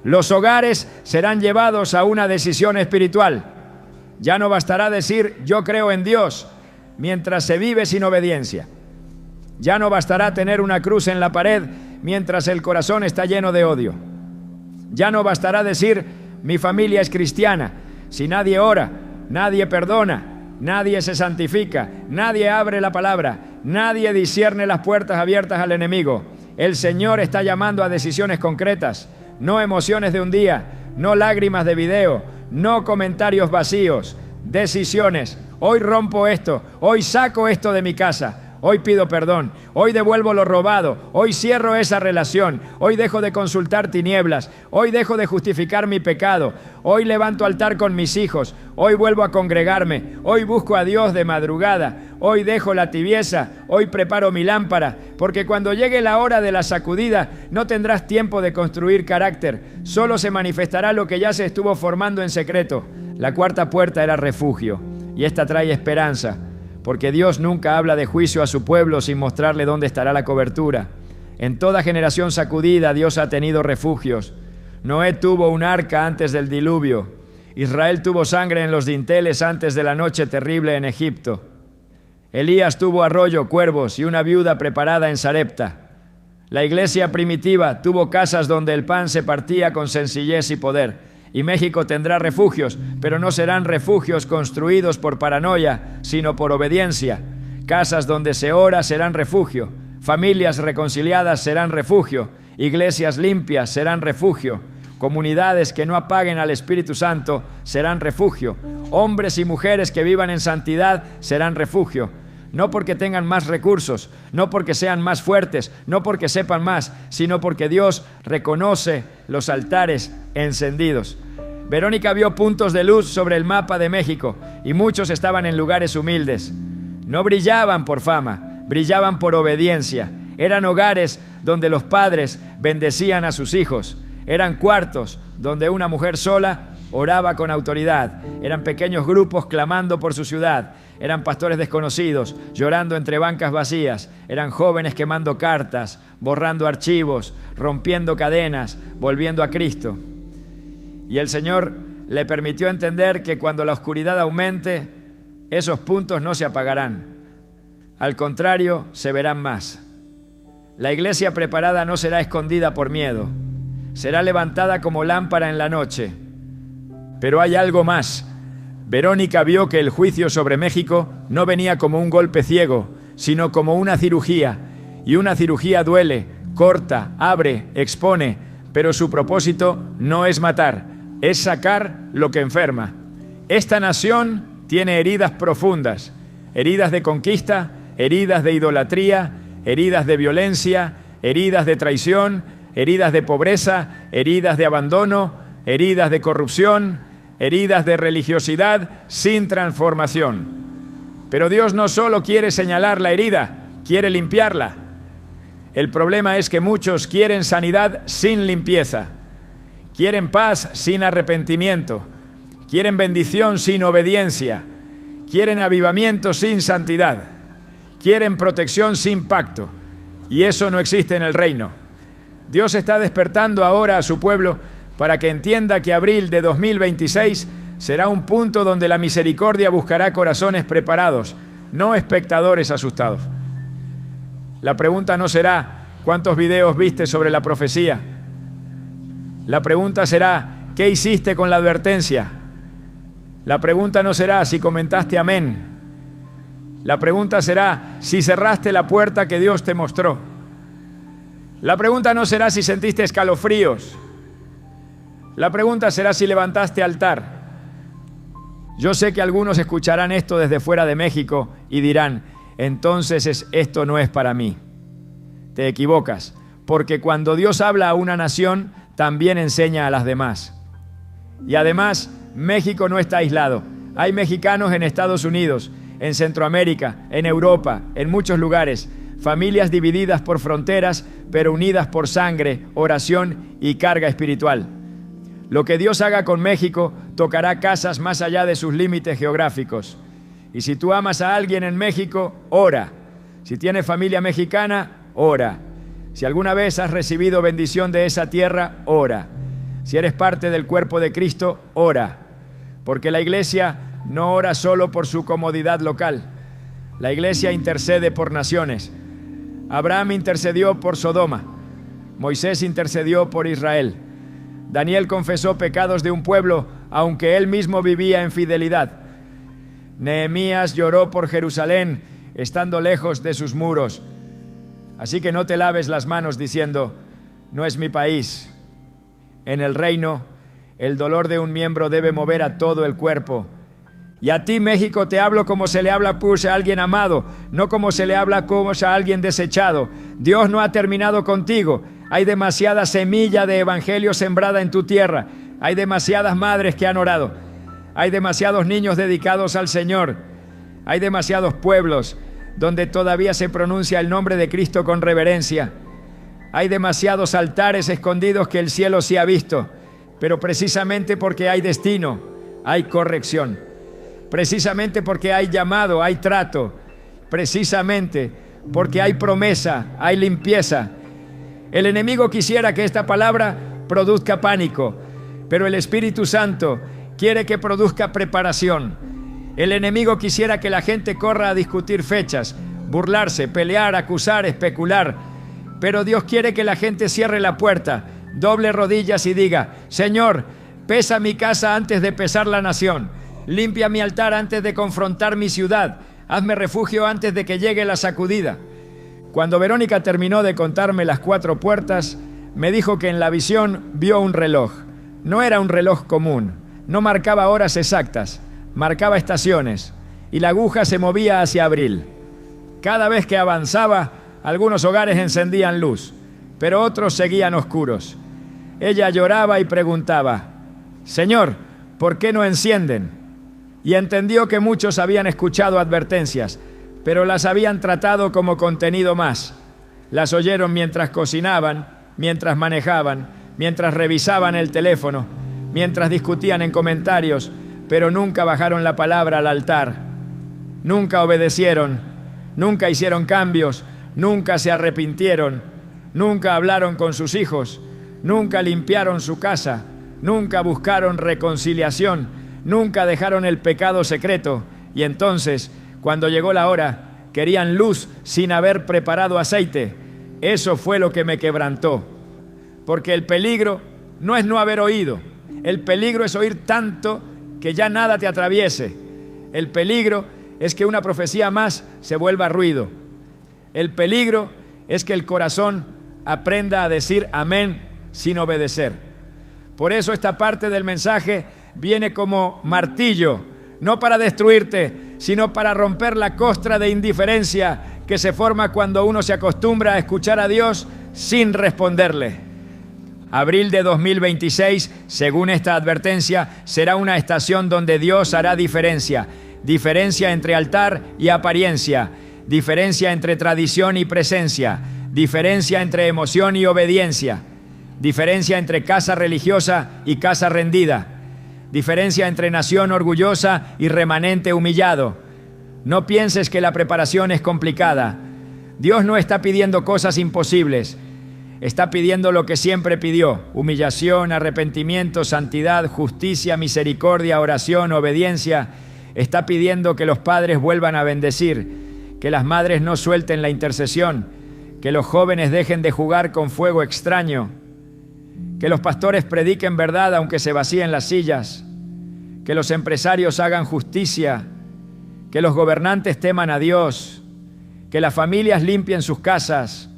Speaker 1: Los hogares serán llevados a una decisión espiritual. Ya no bastará decir yo creo en Dios mientras se vive sin obediencia. Ya no bastará tener una cruz en la pared mientras el corazón está lleno de odio. Ya no bastará decir mi familia es cristiana si nadie ora, nadie perdona, nadie se santifica, nadie abre la palabra, nadie discierne las puertas abiertas al enemigo. El Señor está llamando a decisiones concretas, no emociones de un día, no lágrimas de video, no comentarios vacíos, decisiones. Hoy rompo esto, hoy saco esto de mi casa, hoy pido perdón, hoy devuelvo lo robado, hoy cierro esa relación, hoy dejo de consultar tinieblas, hoy dejo de justificar mi pecado, hoy levanto altar con mis hijos, hoy vuelvo a congregarme, hoy busco a Dios de madrugada, hoy dejo la tibieza, hoy preparo mi lámpara, porque cuando llegue la hora de la sacudida no tendrás tiempo de construir carácter, solo se manifestará lo que ya se estuvo formando en secreto. La cuarta puerta era refugio, y esta trae esperanza, porque Dios nunca habla de juicio a su pueblo sin mostrarle dónde estará la cobertura. En toda generación sacudida, Dios ha tenido refugios. Noé tuvo un arca antes del diluvio. Israel tuvo sangre en los dinteles antes de la noche terrible en Egipto. Elías tuvo arroyo, cuervos y una viuda preparada en Sarepta. La iglesia primitiva tuvo casas donde el pan se partía con sencillez y poder. Y México tendrá refugios, pero no serán refugios construidos por paranoia, sino por obediencia. Casas donde se ora serán refugio, familias reconciliadas serán refugio, iglesias limpias serán refugio, comunidades que no apaguen al Espíritu Santo serán refugio, hombres y mujeres que vivan en santidad serán refugio. no porque tengan más recursos, no porque sean más fuertes, no porque sepan más, sino porque Dios reconoce los altares encendidos. Verónica vio puntos de luz sobre el mapa de México y muchos estaban en lugares humildes. No brillaban por fama, brillaban por obediencia. Eran hogares donde los padres bendecían a sus hijos. Eran cuartos donde una mujer sola oraba con autoridad. Eran pequeños grupos clamando por su ciudad. Eran pastores desconocidos llorando entre bancas vacías. Eran jóvenes quemando cartas, borrando archivos, rompiendo cadenas, volviendo a Cristo. Y el Señor le permitió entender que cuando la oscuridad aumente, esos puntos no se apagarán. Al contrario, se verán más. La iglesia preparada no será escondida por miedo. Será levantada como lámpara en la noche. Pero hay algo más. Verónica vio que el juicio sobre México no venía como un golpe ciego, sino como una cirugía. Y una cirugía duele, corta, abre, expone, pero su propósito no es matar, es sacar lo que enferma. Esta nación tiene heridas profundas, heridas de conquista, heridas de idolatría, heridas de violencia, heridas de traición, heridas de pobreza, heridas de abandono, heridas de corrupción, heridas de religiosidad sin transformación. Pero Dios no solo quiere señalar la herida, quiere limpiarla. El problema es que muchos quieren sanidad sin limpieza, quieren paz sin arrepentimiento, quieren bendición sin obediencia, quieren avivamiento sin santidad, quieren protección sin pacto, y eso no existe en el reino. Dios está despertando ahora a su pueblo para que entienda que abril de 2026 será un punto donde la misericordia buscará corazones preparados, no espectadores asustados. La pregunta no será ¿cuántos videos viste sobre la profecía? La pregunta será ¿qué hiciste con la advertencia? La pregunta no será si comentaste amén. La pregunta será si cerraste la puerta que Dios te mostró. La pregunta no será si sentiste escalofríos. La pregunta será si levantaste altar. Yo sé que algunos escucharán esto desde fuera de México y dirán, entonces esto no es para mí. Te equivocas, porque cuando Dios habla a una nación, también enseña a las demás. Y además, México no está aislado. Hay mexicanos en Estados Unidos, en Centroamérica, en Europa, en muchos lugares. Familias divididas por fronteras, pero unidas por sangre, oración y carga espiritual. Lo que Dios haga con México tocará casas más allá de sus límites geográficos. Y si tú amas a alguien en México, ora. Si tienes familia mexicana, ora. Si alguna vez has recibido bendición de esa tierra, ora. Si eres parte del cuerpo de Cristo, ora. Porque la iglesia no ora solo por su comodidad local. La iglesia intercede por naciones. Abraham intercedió por Sodoma. Moisés intercedió por Israel. Daniel confesó pecados de un pueblo, aunque él mismo vivía en fidelidad. Nehemías lloró por Jerusalén, estando lejos de sus muros. Así que no te laves las manos diciendo, no es mi país. En el reino, el dolor de un miembro debe mover a todo el cuerpo. Y a ti, México, te hablo como se le habla pues a alguien amado, no como se le habla como a alguien desechado. Dios no ha terminado contigo. Hay demasiada semilla de evangelio sembrada en tu tierra. Hay demasiadas madres que han orado. Hay demasiados niños dedicados al Señor. Hay demasiados pueblos donde todavía se pronuncia el nombre de Cristo con reverencia. Hay demasiados altares escondidos que el cielo sí ha visto. Pero precisamente porque hay destino, hay corrección. Precisamente porque hay llamado, hay trato. Precisamente porque hay promesa, hay limpieza. El enemigo quisiera que esta palabra produzca pánico, pero el Espíritu Santo quiere que produzca preparación. El enemigo quisiera que la gente corra a discutir fechas, burlarse, pelear, acusar, especular. Pero Dios quiere que la gente cierre la puerta, doble rodillas y diga, Señor, pesa mi casa antes de pesar la nación. Limpia mi altar antes de confrontar mi ciudad. Hazme refugio antes de que llegue la sacudida. Cuando Verónica terminó de contarme las 4 puertas, me dijo que en la visión vio un reloj. No era un reloj común, no marcaba horas exactas, marcaba estaciones, y la aguja se movía hacia abril. Cada vez que avanzaba, algunos hogares encendían luz, pero otros seguían oscuros. Ella lloraba y preguntaba: Señor, ¿por qué no encienden? Y entendió que muchos habían escuchado advertencias, pero las habían tratado como contenido más. Las oyeron mientras cocinaban, mientras manejaban, mientras revisaban el teléfono, mientras discutían en comentarios, pero nunca bajaron la palabra al altar. Nunca obedecieron, nunca hicieron cambios, nunca se arrepintieron, nunca hablaron con sus hijos, nunca limpiaron su casa, nunca buscaron reconciliación, nunca dejaron el pecado secreto. Y entonces, cuando llegó la hora, querían luz sin haber preparado aceite. Eso fue lo que me quebrantó. Porque el peligro no es no haber oído. El peligro es oír tanto que ya nada te atraviese. El peligro es que una profecía más se vuelva ruido. El peligro es que el corazón aprenda a decir amén sin obedecer. Por eso esta parte del mensaje viene como martillo, no para destruirte, sino para romper la costra de indiferencia que se forma cuando uno se acostumbra a escuchar a Dios sin responderle. Abril de 2026, según esta advertencia, será una estación donde Dios hará diferencia. Diferencia entre altar y apariencia. Diferencia entre tradición y presencia. Diferencia entre emoción y obediencia. Diferencia entre casa religiosa y casa rendida. Diferencia entre nación orgullosa y remanente humillado. No pienses que la preparación es complicada. Dios no está pidiendo cosas imposibles. Está pidiendo lo que siempre pidió: humillación, arrepentimiento, santidad, justicia, misericordia, oración, obediencia. Está pidiendo que los padres vuelvan a bendecir, que las madres no suelten la intercesión, que los jóvenes dejen de jugar con fuego extraño, que los pastores prediquen verdad aunque se vacíen las sillas, que los empresarios hagan justicia, que los gobernantes teman a Dios, que las familias limpien sus casas,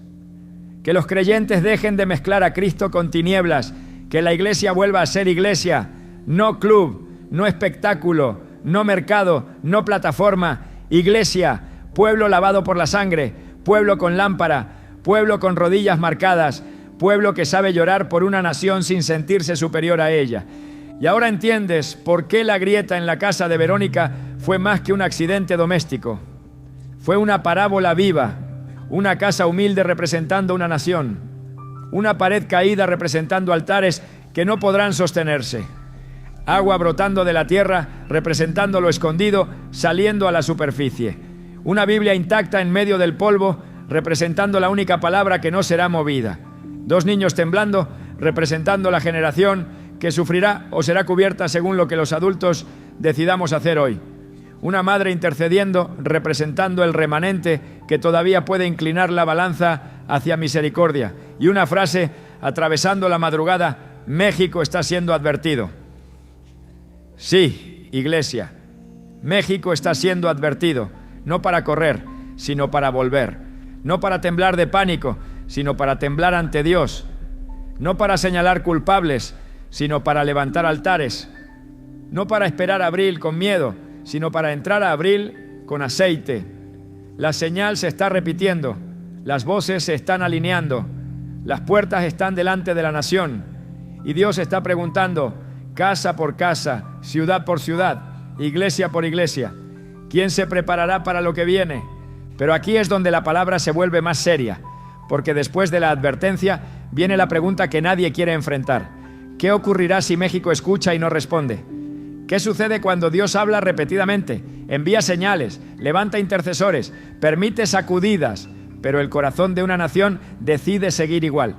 Speaker 1: que los creyentes dejen de mezclar a Cristo con tinieblas, que la iglesia vuelva a ser iglesia, no club, no espectáculo, no mercado, no plataforma, iglesia, pueblo lavado por la sangre, pueblo con lámpara, pueblo con rodillas marcadas, pueblo que sabe llorar por una nación sin sentirse superior a ella. Y ahora entiendes por qué la grieta en la casa de Verónica fue más que un accidente doméstico. Fue una parábola viva, una casa humilde representando una nación, una pared caída representando altares que no podrán sostenerse, agua brotando de la tierra representando lo escondido saliendo a la superficie, una Biblia intacta en medio del polvo representando la única palabra que no será movida, dos niños temblando representando la generación que sufrirá o será cubierta según lo que los adultos decidamos hacer hoy. Una madre intercediendo, representando el remanente que todavía puede inclinar la balanza hacia misericordia. Y una frase atravesando la madrugada: México está siendo advertido. Sí, iglesia, México está siendo advertido, no para correr, sino para volver. No para temblar de pánico, sino para temblar ante Dios. No para señalar culpables, sino para levantar altares. No para esperar a abril con miedo, sino para entrar a abril con aceite. La señal se está repitiendo, las voces se están alineando, las puertas están delante de la nación y Dios está preguntando, casa por casa, ciudad por ciudad, iglesia por iglesia, ¿quién se preparará para lo que viene? Pero aquí es donde la palabra se vuelve más seria, porque después de la advertencia viene la pregunta que nadie quiere enfrentar. ¿Qué ocurrirá si México escucha y no responde? ¿Qué sucede cuando Dios habla repetidamente, envía señales, levanta intercesores, permite sacudidas, pero el corazón de una nación decide seguir igual?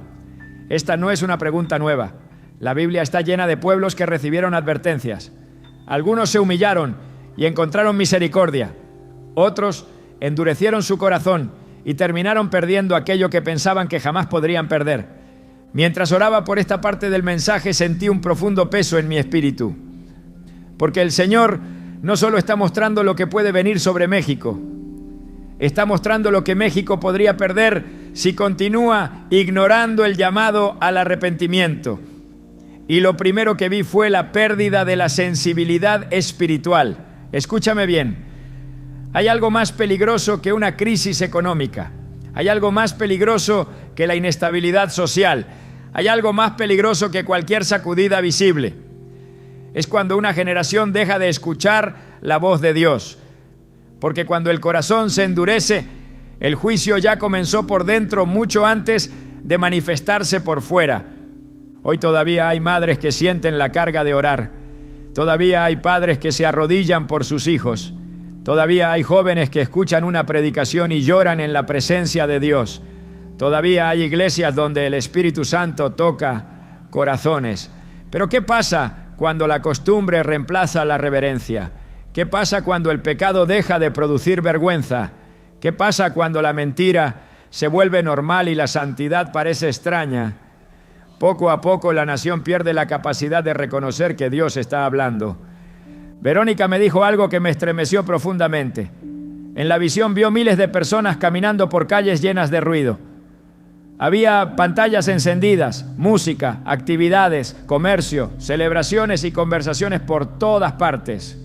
Speaker 1: Esta no es una pregunta nueva. La Biblia está llena de pueblos que recibieron advertencias. Algunos se humillaron y encontraron misericordia. Otros endurecieron su corazón y terminaron perdiendo aquello que pensaban que jamás podrían perder. Mientras oraba por esta parte del mensaje, sentí un profundo peso en mi espíritu. Porque el Señor no solo está mostrando lo que puede venir sobre México, está mostrando lo que México podría perder si continúa ignorando el llamado al arrepentimiento. Y lo primero que vi fue la pérdida de la sensibilidad espiritual. Escúchame bien. Hay algo más peligroso que una crisis económica. Hay algo más peligroso que la inestabilidad social. Hay algo más peligroso que cualquier sacudida visible. Es cuando una generación deja de escuchar la voz de Dios. Porque cuando el corazón se endurece, el juicio ya comenzó por dentro mucho antes de manifestarse por fuera. Hoy todavía hay madres que sienten la carga de orar. Todavía hay padres que se arrodillan por sus hijos. Todavía hay jóvenes que escuchan una predicación y lloran en la presencia de Dios. Todavía hay iglesias donde el Espíritu Santo toca corazones. Pero ¿qué pasa cuando la costumbre reemplaza la reverencia? ¿Qué pasa cuando el pecado deja de producir vergüenza? ¿Qué pasa cuando la mentira se vuelve normal y la santidad parece extraña? Poco a poco la nación pierde la capacidad de reconocer que Dios está hablando. Verónica me dijo algo que me estremeció profundamente. En la visión vio miles de personas caminando por calles llenas de ruido. Había pantallas encendidas, música, actividades, comercio, celebraciones y conversaciones por todas partes.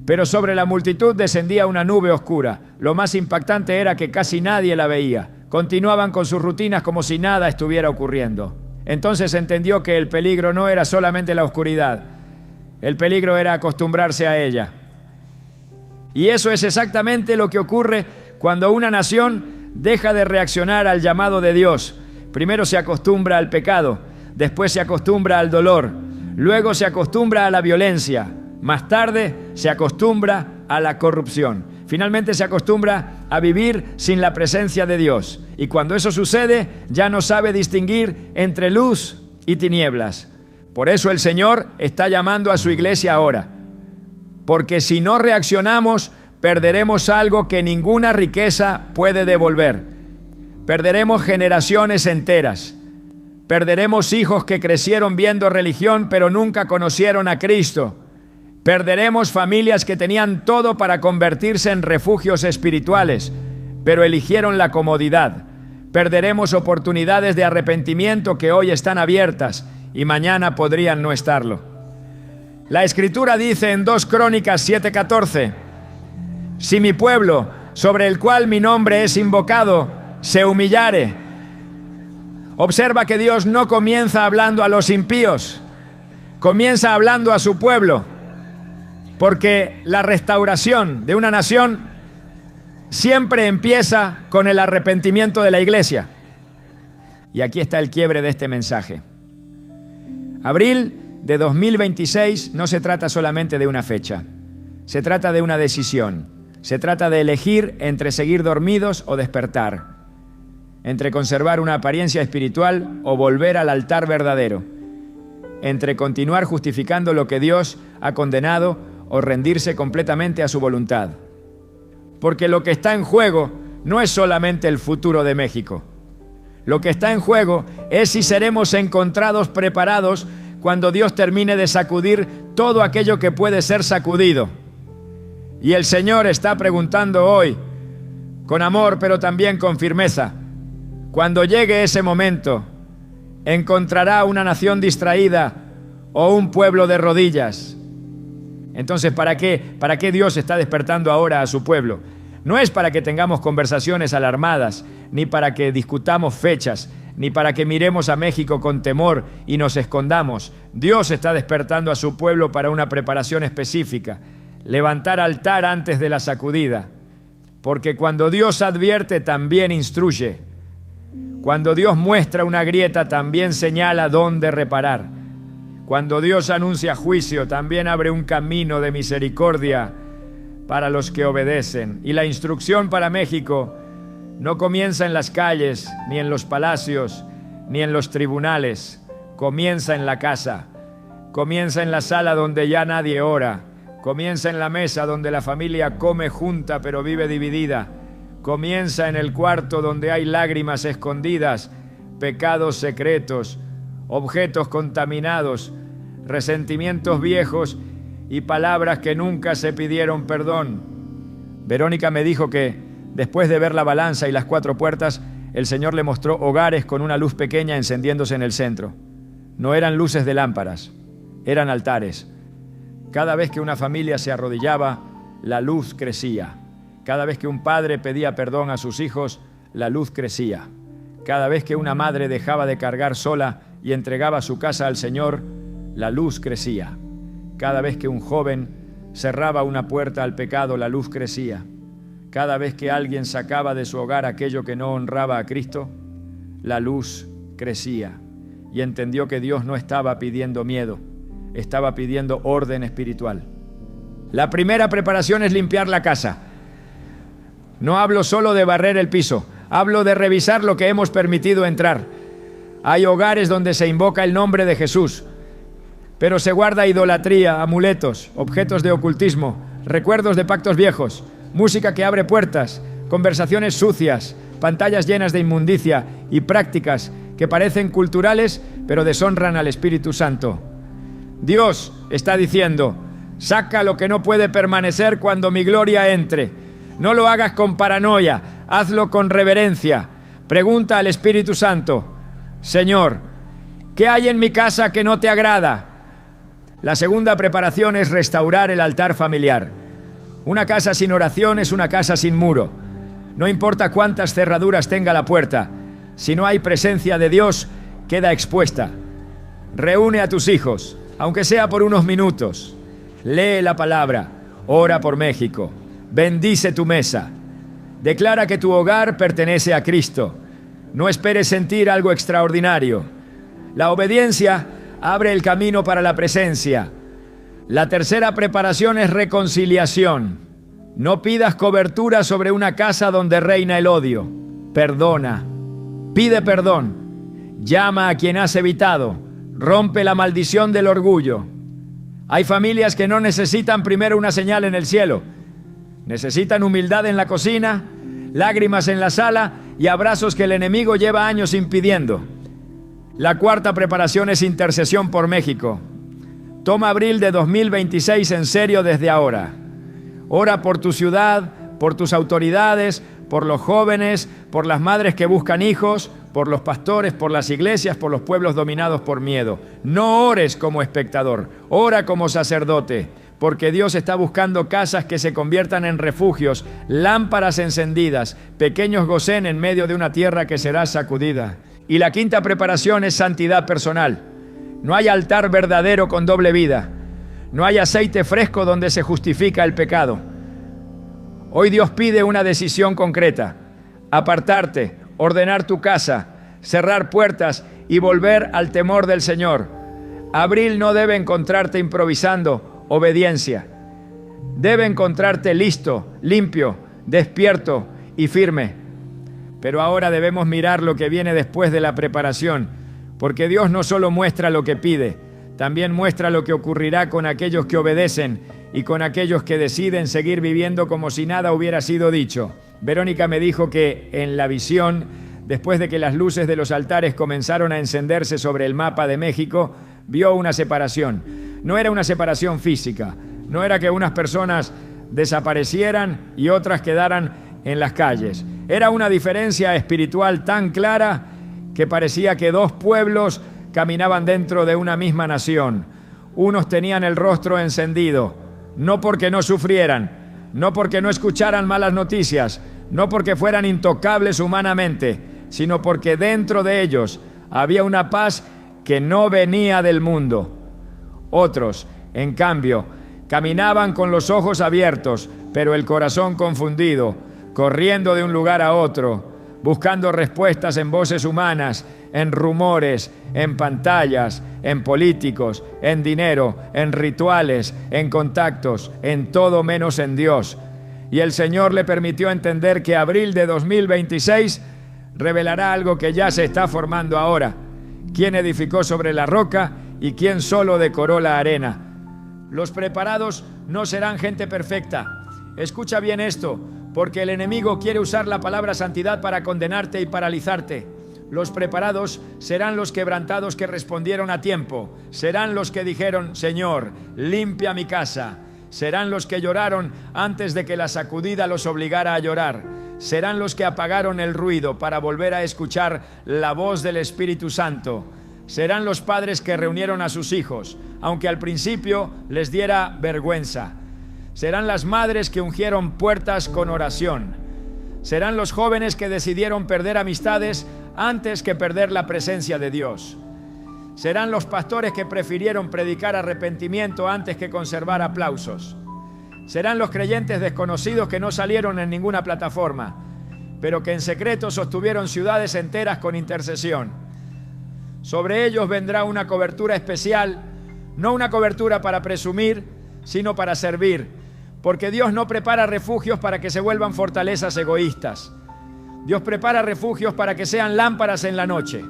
Speaker 1: Pero sobre la multitud descendía una nube oscura. Lo más impactante era que casi nadie la veía. Continuaban con sus rutinas como si nada estuviera ocurriendo. Entonces entendió que el peligro no era solamente la oscuridad. El peligro era acostumbrarse a ella. Y eso es exactamente lo que ocurre cuando una nación deja de reaccionar al llamado de Dios. Primero se acostumbra al pecado, después se acostumbra al dolor, luego se acostumbra a la violencia, más tarde se acostumbra a la corrupción. Finalmente se acostumbra a vivir sin la presencia de Dios. Y cuando eso sucede, ya no sabe distinguir entre luz y tinieblas. Por eso el Señor está llamando a su iglesia ahora. Porque si no reaccionamos, perderemos algo que ninguna riqueza puede devolver. Perderemos generaciones enteras. Perderemos hijos que crecieron viendo religión, pero nunca conocieron a Cristo. Perderemos familias que tenían todo para convertirse en refugios espirituales, pero eligieron la comodidad. Perderemos oportunidades de arrepentimiento que hoy están abiertas y mañana podrían no estarlo. La Escritura dice en 2 Crónicas 7:14: si mi pueblo, sobre el cual mi nombre es invocado, se humillare. Observa que Dios no comienza hablando a los impíos, comienza hablando a su pueblo, porque la restauración de una nación siempre empieza con el arrepentimiento de la iglesia. Y aquí está el quiebre de este mensaje. Abril de 2026 no se trata solamente de una fecha, se trata de una decisión. Se trata de elegir entre seguir dormidos o despertar, entre conservar una apariencia espiritual o volver al altar verdadero, entre continuar justificando lo que Dios ha condenado o rendirse completamente a su voluntad. Porque lo que está en juego no es solamente el futuro de México. Lo que está en juego es si seremos encontrados preparados cuando Dios termine de sacudir todo aquello que puede ser sacudido. Y el Señor está preguntando hoy, con amor pero también con firmeza, cuando llegue ese momento, ¿encontrará una nación distraída o un pueblo de rodillas? Entonces, ¿para qué Dios está despertando ahora a su pueblo? No es para que tengamos conversaciones alarmadas, ni para que discutamos fechas, ni para que miremos a México con temor y nos escondamos. Dios está despertando a su pueblo para una preparación específica. Levantar altar antes de la sacudida, porque cuando Dios advierte también instruye, cuando Dios muestra una grieta también señala dónde reparar, cuando Dios anuncia juicio también abre un camino de misericordia para los que obedecen. Y la instrucción para México no comienza en las calles, ni en los palacios, ni en los tribunales, comienza en la casa, comienza en la sala donde ya nadie ora. Comienza en la mesa donde la familia come junta pero vive dividida. Comienza en el cuarto donde hay lágrimas escondidas, pecados secretos, objetos contaminados, resentimientos viejos y palabras que nunca se pidieron perdón. Verónica me dijo que después de ver la balanza y las 4 puertas, el Señor le mostró hogares con una luz pequeña encendiéndose en el centro. No eran luces de lámparas, eran altares. Cada vez que una familia se arrodillaba, la luz crecía. Cada vez que un padre pedía perdón a sus hijos, la luz crecía. Cada vez que una madre dejaba de cargar sola y entregaba su casa al Señor, la luz crecía. Cada vez que un joven cerraba una puerta al pecado, la luz crecía. Cada vez que alguien sacaba de su hogar aquello que no honraba a Cristo, la luz crecía. Y entendió que Dios no estaba pidiendo miedo, estaba pidiendo orden espiritual. La primera preparación es limpiar la casa. No hablo solo de barrer el piso, hablo de revisar lo que hemos permitido entrar. Hay hogares donde se invoca el nombre de Jesús, pero se guarda idolatría, amuletos, objetos de ocultismo, recuerdos de pactos viejos, música que abre puertas, conversaciones sucias, pantallas llenas de inmundicia y prácticas que parecen culturales, pero deshonran al Espíritu Santo. Dios está diciendo: saca lo que no puede permanecer cuando mi gloria entre. No lo hagas con paranoia, hazlo con reverencia. Pregunta al Espíritu Santo: Señor, ¿qué hay en mi casa que no te agrada? La segunda preparación es restaurar el altar familiar. Una casa sin oración es una casa sin muro. No importa cuántas cerraduras tenga la puerta, si no hay presencia de Dios, queda expuesta. Reúne a tus hijos, aunque sea por unos minutos. Lee la palabra, ora por México, bendice tu mesa. Declara que tu hogar pertenece a Cristo. No esperes sentir algo extraordinario. La obediencia abre el camino para la presencia. La tercera preparación es reconciliación. No pidas cobertura sobre una casa donde reina el odio. Perdona. Pide perdón. Llama a quien has evitado. Rompe la maldición del orgullo. Hay familias que no necesitan primero una señal en el cielo. Necesitan humildad en la cocina, lágrimas en la sala y abrazos que el enemigo lleva años impidiendo. La cuarta preparación es intercesión por México. Toma abril de 2026 en serio desde ahora. Ora por tu ciudad, por tus autoridades, por los jóvenes, por las madres que buscan hijos, por los pastores, por las iglesias, por los pueblos dominados por miedo. No ores como espectador, ora como sacerdote, porque Dios está buscando casas que se conviertan en refugios, lámparas encendidas, pequeños Gosén en medio de una tierra que será sacudida. Y la quinta preparación es santidad personal. No hay altar verdadero con doble vida. No hay aceite fresco donde se justifica el pecado. Hoy Dios pide una decisión concreta: apartarte, ordenar tu casa, cerrar puertas y volver al temor del Señor. Abril no debe encontrarte improvisando obediencia. Debe encontrarte listo, limpio, despierto y firme. Pero ahora debemos mirar lo que viene después de la preparación, porque Dios no solo muestra lo que pide, también muestra lo que ocurrirá con aquellos que obedecen y con aquellos que deciden seguir viviendo como si nada hubiera sido dicho. Verónica me dijo que en la visión, después de que las luces de los altares comenzaron a encenderse sobre el mapa de México, vio una separación. No era una separación física, no era que unas personas desaparecieran y otras quedaran en las calles. Era una diferencia espiritual tan clara que parecía que dos pueblos caminaban dentro de una misma nación. Unos tenían el rostro encendido, no porque no sufrieran, no porque no escucharan malas noticias, no porque fueran intocables humanamente, sino porque dentro de ellos había una paz que no venía del mundo. Otros, en cambio, caminaban con los ojos abiertos, pero el corazón confundido, corriendo de un lugar a otro, buscando respuestas en voces humanas, en rumores, en pantallas, en políticos, en dinero, en rituales, en contactos, en todo menos en Dios. Y el Señor le permitió entender que abril de 2026 revelará algo que ya se está formando ahora: quién edificó sobre la roca y quién solo decoró la arena. Los preparados no serán gente perfecta. Escucha bien esto, porque el enemigo quiere usar la palabra santidad para condenarte y paralizarte. Los preparados serán los quebrantados que respondieron a tiempo. Serán los que dijeron: Señor, limpia mi casa. Serán los que lloraron antes de que la sacudida los obligara a llorar. Serán los que apagaron el ruido para volver a escuchar la voz del Espíritu Santo. Serán los padres que reunieron a sus hijos, aunque al principio les diera vergüenza. Serán las madres que ungieron puertas con oración. Serán los jóvenes que decidieron perder amistades antes que perder la presencia de Dios. Serán los pastores que prefirieron predicar arrepentimiento antes que conservar aplausos. Serán los creyentes desconocidos que no salieron en ninguna plataforma, pero que en secreto sostuvieron ciudades enteras con intercesión. Sobre ellos vendrá una cobertura especial, no una cobertura para presumir, sino para servir, porque Dios no prepara refugios para que se vuelvan fortalezas egoístas. Dios prepara refugios para que sean lámparas en la noche.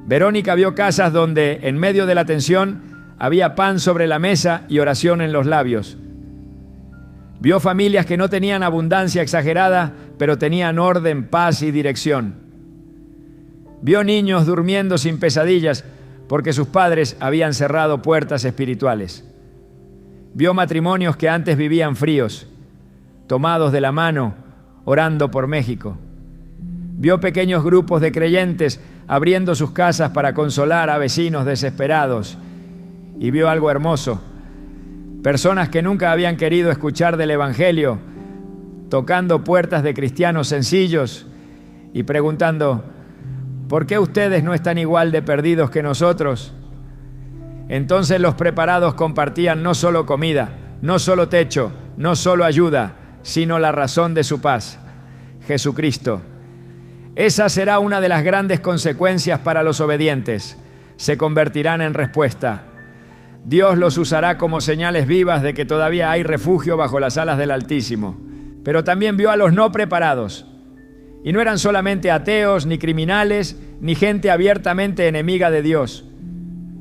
Speaker 1: Verónica vio casas donde, en medio de la tensión, había pan sobre la mesa y oración en los labios. Vio familias que no tenían abundancia exagerada, pero tenían orden, paz y dirección. Vio niños durmiendo sin pesadillas porque sus padres habían cerrado puertas espirituales. Vio matrimonios que antes vivían fríos, tomados de la mano, orando por México. Vio pequeños grupos de creyentes abriendo sus casas para consolar a vecinos desesperados. Y vio algo hermoso. Personas que nunca habían querido escuchar del Evangelio, tocando puertas de cristianos sencillos y preguntando: ¿por qué ustedes no están igual de perdidos que nosotros? Entonces los preparados compartían no solo comida, no solo techo, no solo ayuda, sino la razón de su paz, Jesucristo. Esa será una de las grandes consecuencias para los obedientes. Se convertirán en respuesta. Dios los usará como señales vivas de que todavía hay refugio bajo las alas del Altísimo. Pero también vio a los no preparados. Y no eran solamente ateos, ni criminales, ni gente abiertamente enemiga de Dios.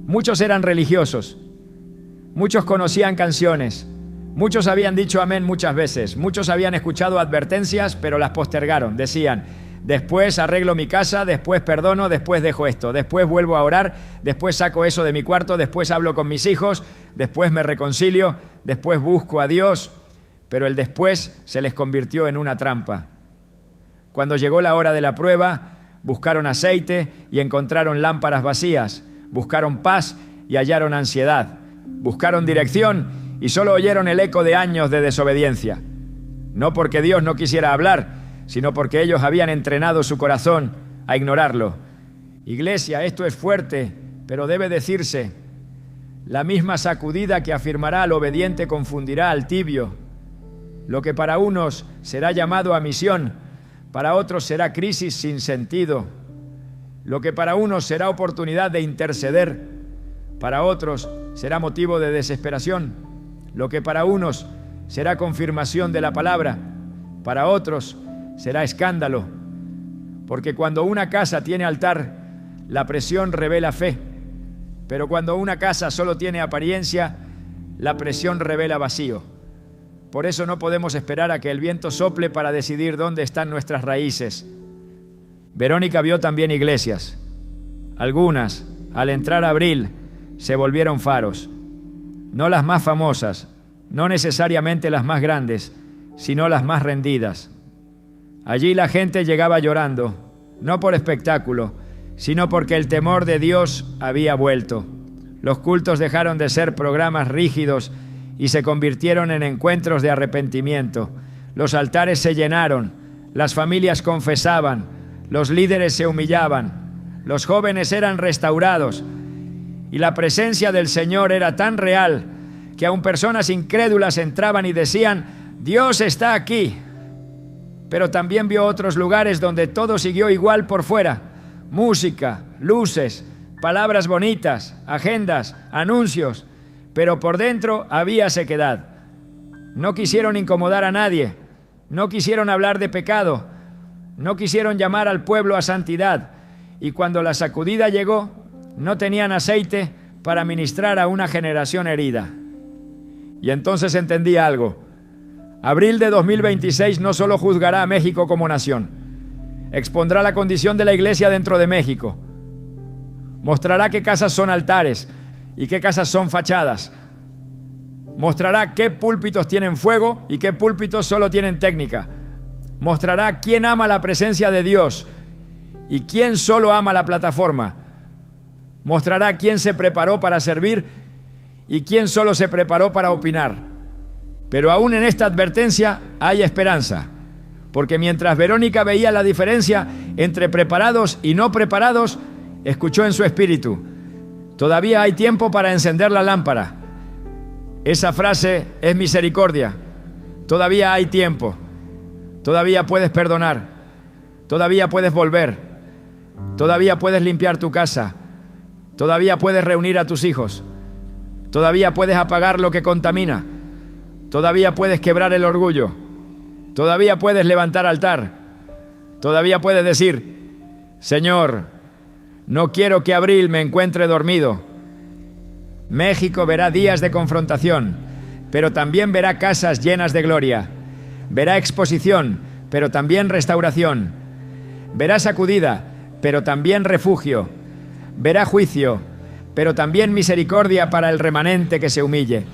Speaker 1: Muchos eran religiosos. Muchos conocían canciones. Muchos habían dicho amén muchas veces. Muchos habían escuchado advertencias, pero las postergaron. Decían: después arreglo mi casa, después perdono, después dejo esto, después vuelvo a orar, después saco eso de mi cuarto, después hablo con mis hijos, después me reconcilio, después busco a Dios. Pero el después se les convirtió en una trampa. Cuando llegó la hora de la prueba, buscaron aceite y encontraron lámparas vacías, buscaron paz y hallaron ansiedad, buscaron dirección y solo oyeron el eco de años de desobediencia. No porque Dios no quisiera hablar, sino porque ellos habían entrenado su corazón a ignorarlo. Iglesia, esto es fuerte, pero debe decirse: la misma sacudida que afirmará al obediente confundirá al tibio. Lo que para unos será llamado a misión, para otros será crisis sin sentido. Lo que para unos será oportunidad de interceder, para otros será motivo de desesperación. Lo que para unos será confirmación de la palabra, para otros será escándalo, porque cuando una casa tiene altar, la presión revela fe, pero cuando una casa solo tiene apariencia, la presión revela vacío. Por eso no podemos esperar a que el viento sople para decidir dónde están nuestras raíces. Verónica vio también iglesias. Algunas, al entrar abril, se volvieron faros. No las más famosas, no necesariamente las más grandes, sino las más rendidas. Allí la gente llegaba llorando, no por espectáculo, sino porque el temor de Dios había vuelto. Los cultos dejaron de ser programas rígidos y se convirtieron en encuentros de arrepentimiento. Los altares se llenaron, las familias confesaban, los líderes se humillaban, los jóvenes eran restaurados y la presencia del Señor era tan real que aun personas incrédulas entraban y decían: Dios está aquí. Pero también vio otros lugares donde todo siguió igual por fuera: música, luces, palabras bonitas, agendas, anuncios, pero por dentro había sequedad. No quisieron incomodar a nadie, no quisieron hablar de pecado, no quisieron llamar al pueblo a santidad, y cuando la sacudida llegó, no tenían aceite para ministrar a una generación herida. Y entonces entendí algo. Abril de 2026 no solo juzgará a México como nación, expondrá la condición de la iglesia dentro de México, mostrará qué casas son altares y qué casas son fachadas, mostrará qué púlpitos tienen fuego y qué púlpitos solo tienen técnica, mostrará quién ama la presencia de Dios y quién solo ama la plataforma, mostrará quién se preparó para servir y quién solo se preparó para opinar. Pero aún en esta advertencia hay esperanza, porque mientras Verónica veía la diferencia entre preparados y no preparados, escuchó en su espíritu: todavía hay tiempo para encender la lámpara. Esa frase es misericordia. Todavía hay tiempo. Todavía puedes perdonar. Todavía puedes volver. Todavía puedes limpiar tu casa. Todavía puedes reunir a tus hijos. Todavía puedes apagar lo que contamina. Todavía puedes quebrar el orgullo. Todavía puedes levantar altar. Todavía puedes decir: Señor, no quiero que abril me encuentre dormido. México verá días de confrontación, pero también verá casas llenas de gloria. Verá exposición, pero también restauración. Verá sacudida, pero también refugio. Verá juicio, pero también misericordia para el remanente que se humille.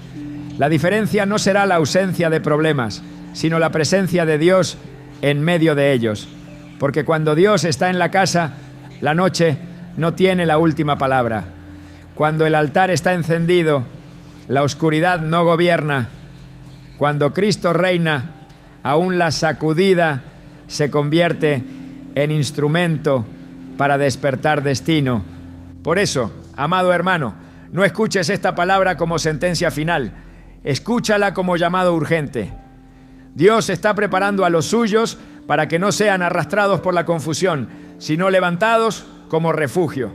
Speaker 1: La diferencia no será la ausencia de problemas, sino la presencia de Dios en medio de ellos. Porque cuando Dios está en la casa, la noche no tiene la última palabra. Cuando el altar está encendido, la oscuridad no gobierna. Cuando Cristo reina, aún la sacudida se convierte en instrumento para despertar destino. Por eso, amado hermano, no escuches esta palabra como sentencia final. Escúchala como llamado urgente. Dios está preparando a los suyos para que no sean arrastrados por la confusión, sino levantados como refugio.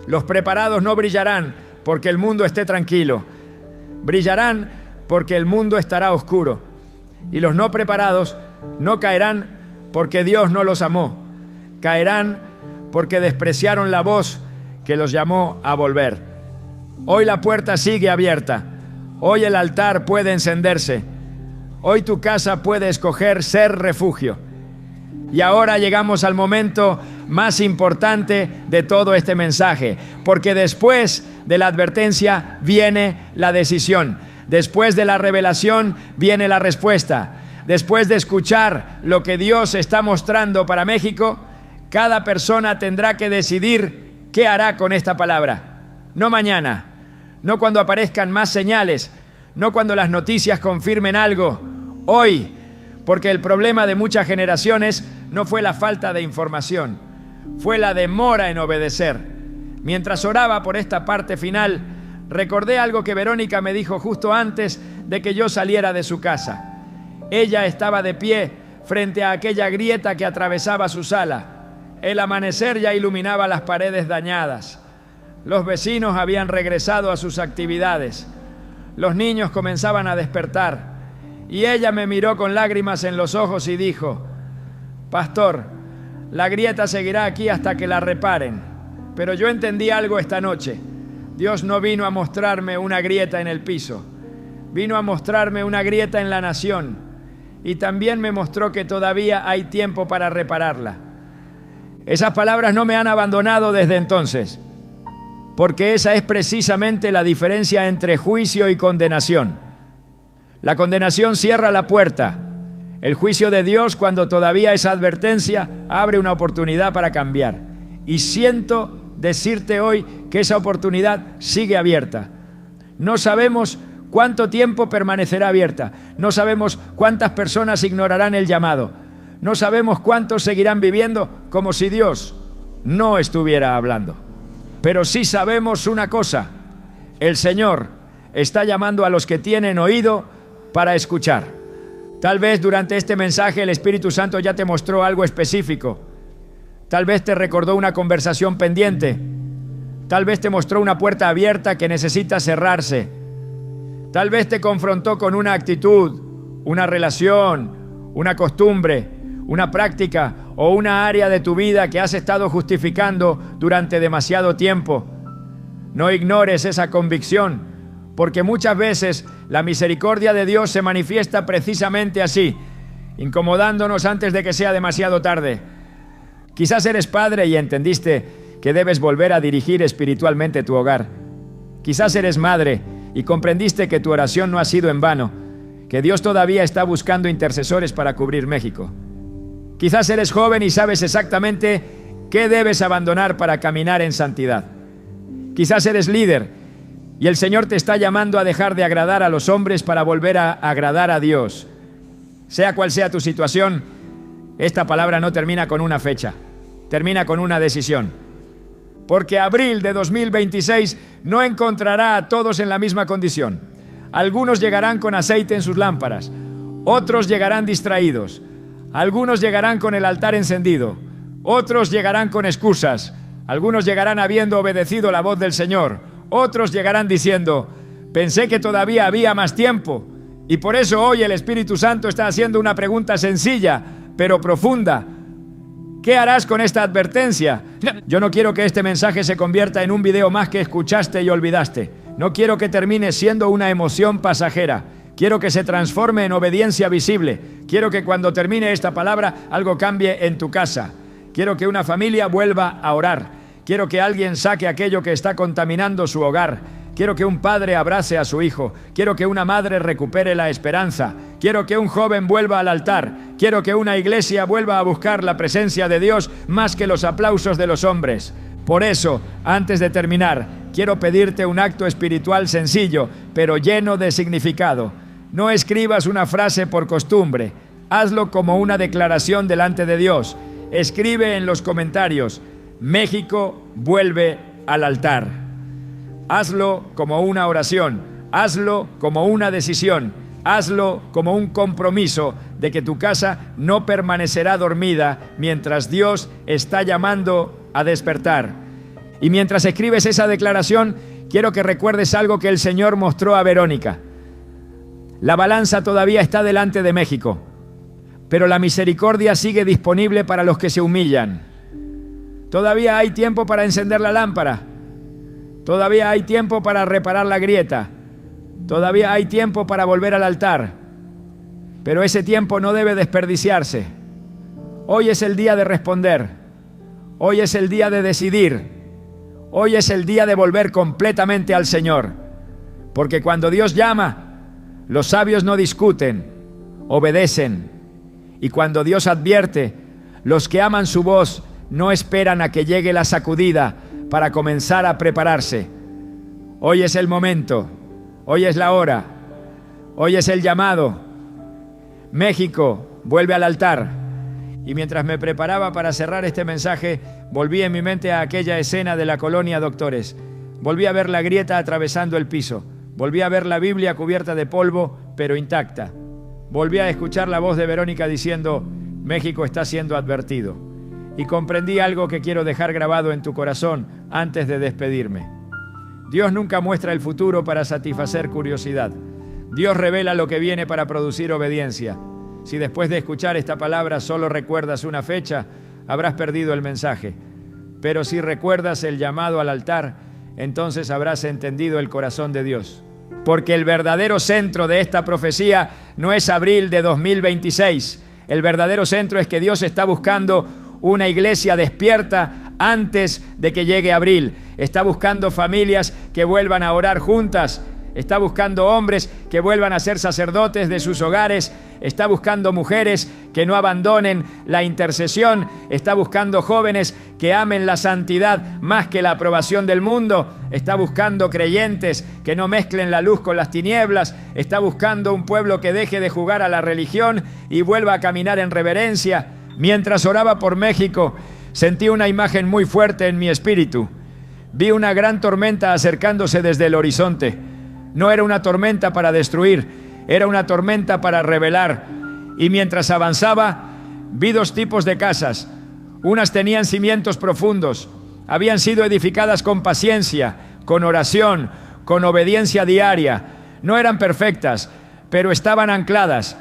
Speaker 1: Los preparados no brillarán porque el mundo esté tranquilo. Brillarán porque el mundo estará oscuro. Y los no preparados no caerán porque Dios no los amó. Caerán porque despreciaron la voz que los llamó a volver. Hoy la puerta sigue abierta. Hoy el altar puede encenderse. Hoy tu casa puede escoger ser refugio. Y ahora llegamos al momento más importante de todo este mensaje, porque después de la advertencia viene la decisión. Después de la revelación viene la respuesta. Después de escuchar lo que Dios está mostrando para México, cada persona tendrá que decidir qué hará con esta palabra. No mañana, no cuando aparezcan más señales, no cuando las noticias confirmen algo. Hoy, porque el problema de muchas generaciones no fue la falta de información, fue la demora en obedecer. Mientras oraba por esta parte final, recordé algo que Verónica me dijo justo antes de que yo saliera de su casa. Ella estaba de pie frente a aquella grieta que atravesaba su sala. El amanecer ya iluminaba las paredes dañadas. Los vecinos habían regresado a sus actividades. Los niños comenzaban a despertar. Y ella me miró con lágrimas en los ojos y dijo: Pastor, la grieta seguirá aquí hasta que la reparen. Pero yo entendí algo esta noche. Dios no vino a mostrarme una grieta en el piso. Vino a mostrarme una grieta en la nación. Y también me mostró que todavía hay tiempo para repararla. Esas palabras no me han abandonado desde entonces, porque esa es precisamente la diferencia entre juicio y condenación. La condenación cierra la puerta. El juicio de Dios, cuando todavía esa advertencia, abre una oportunidad para cambiar. Y siento decirte hoy que esa oportunidad sigue abierta. No sabemos cuánto tiempo permanecerá abierta. No sabemos cuántas personas ignorarán el llamado. No sabemos cuántos seguirán viviendo como si Dios no estuviera hablando. Pero sí sabemos una cosa: el Señor está llamando a los que tienen oído para escuchar. Tal vez durante este mensaje el Espíritu Santo ya te mostró algo específico. Tal vez te recordó una conversación pendiente. Tal vez te mostró una puerta abierta que necesita cerrarse. Tal vez te confrontó con una actitud, una relación, una costumbre, una práctica o una área de tu vida que has estado justificando durante demasiado tiempo. No ignores esa convicción, porque muchas veces la misericordia de Dios se manifiesta precisamente así, incomodándonos antes de que sea demasiado tarde. Quizás eres padre y entendiste que debes volver a dirigir espiritualmente tu hogar. Quizás eres madre y comprendiste que tu oración no ha sido en vano, que Dios todavía está buscando intercesores para cubrir México. Quizás eres joven y sabes exactamente qué debes abandonar para caminar en santidad. Quizás eres líder Y el Señor te está llamando a dejar de agradar a los hombres para volver a agradar a Dios. Sea cual sea tu situación, esta palabra no termina con una fecha, termina con una decisión. Porque abril de 2026 no encontrará a todos en la misma condición. Algunos llegarán con aceite en sus lámparas, otros llegarán distraídos, algunos llegarán con el altar encendido, otros llegarán con excusas, algunos llegarán habiendo obedecido la voz del Señor, otros llegarán diciendo: pensé que todavía había más tiempo. Y por eso hoy el Espíritu Santo está haciendo una pregunta sencilla, pero profunda. ¿Qué harás con esta advertencia? Yo no quiero que este mensaje se convierta en un video más que escuchaste y olvidaste. No quiero que termine siendo una emoción pasajera. Quiero que se transforme en obediencia visible. Quiero que cuando termine esta palabra algo cambie en tu casa. Quiero que una familia vuelva a orar. Quiero que alguien saque aquello que está contaminando su hogar. Quiero que un padre abrace a su hijo. Quiero que una madre recupere la esperanza. Quiero que un joven vuelva al altar. Quiero que una iglesia vuelva a buscar la presencia de Dios más que los aplausos de los hombres. Por eso, antes de terminar, quiero pedirte un acto espiritual sencillo, pero lleno de significado. No escribas una frase por costumbre. Hazlo como una declaración delante de Dios. Escribe en los comentarios: México vuelve al altar. Hazlo como una oración, hazlo como una decisión, hazlo como un compromiso de que tu casa no permanecerá dormida mientras Dios está llamando a despertar. Y mientras escribes esa declaración, quiero que recuerdes algo que el Señor mostró a Verónica. La balanza todavía está delante de México, pero la misericordia sigue disponible para los que se humillan. Todavía hay tiempo para encender la lámpara. Todavía hay tiempo para reparar la grieta. Todavía hay tiempo para volver al altar. Pero ese tiempo no debe desperdiciarse. Hoy es el día de responder. Hoy es el día de decidir. Hoy es el día de volver completamente al Señor. Porque cuando Dios llama, los sabios no discuten, obedecen. Y cuando Dios advierte, los que aman su voz no esperan a que llegue la sacudida para comenzar a prepararse. Hoy es el momento, hoy es la hora, hoy es el llamado. México vuelve al altar. Y mientras me preparaba para cerrar este mensaje, volví en mi mente a aquella escena de la colonia Doctores. Volví a ver la grieta atravesando el piso. Volví a ver la Biblia cubierta de polvo, pero intacta. Volví a escuchar la voz de Verónica diciendo: México está siendo advertido. Y comprendí algo que quiero dejar grabado en tu corazón antes de despedirme. Dios nunca muestra el futuro para satisfacer curiosidad. Dios revela lo que viene para producir obediencia. Si después de escuchar esta palabra solo recuerdas una fecha, habrás perdido el mensaje. Pero si recuerdas el llamado al altar, entonces habrás entendido el corazón de Dios. Porque el verdadero centro de esta profecía no es abril de 2026. El verdadero centro es que Dios está buscando una iglesia despierta antes de que llegue abril. Está buscando familias que vuelvan a orar juntas. Está buscando hombres que vuelvan a ser sacerdotes de sus hogares. Está buscando mujeres que no abandonen la intercesión. Está buscando jóvenes que amen la santidad más que la aprobación del mundo. Está buscando creyentes que no mezclen la luz con las tinieblas. Está buscando un pueblo que deje de jugar a la religión y vuelva a caminar en reverencia. Mientras oraba por México, sentí una imagen muy fuerte en mi espíritu. Vi una gran tormenta acercándose desde el horizonte. No era una tormenta para destruir, era una tormenta para revelar. Y mientras avanzaba, vi dos tipos de casas. Unas tenían cimientos profundos, habían sido edificadas con paciencia, con oración, con obediencia diaria. No eran perfectas, pero estaban ancladas.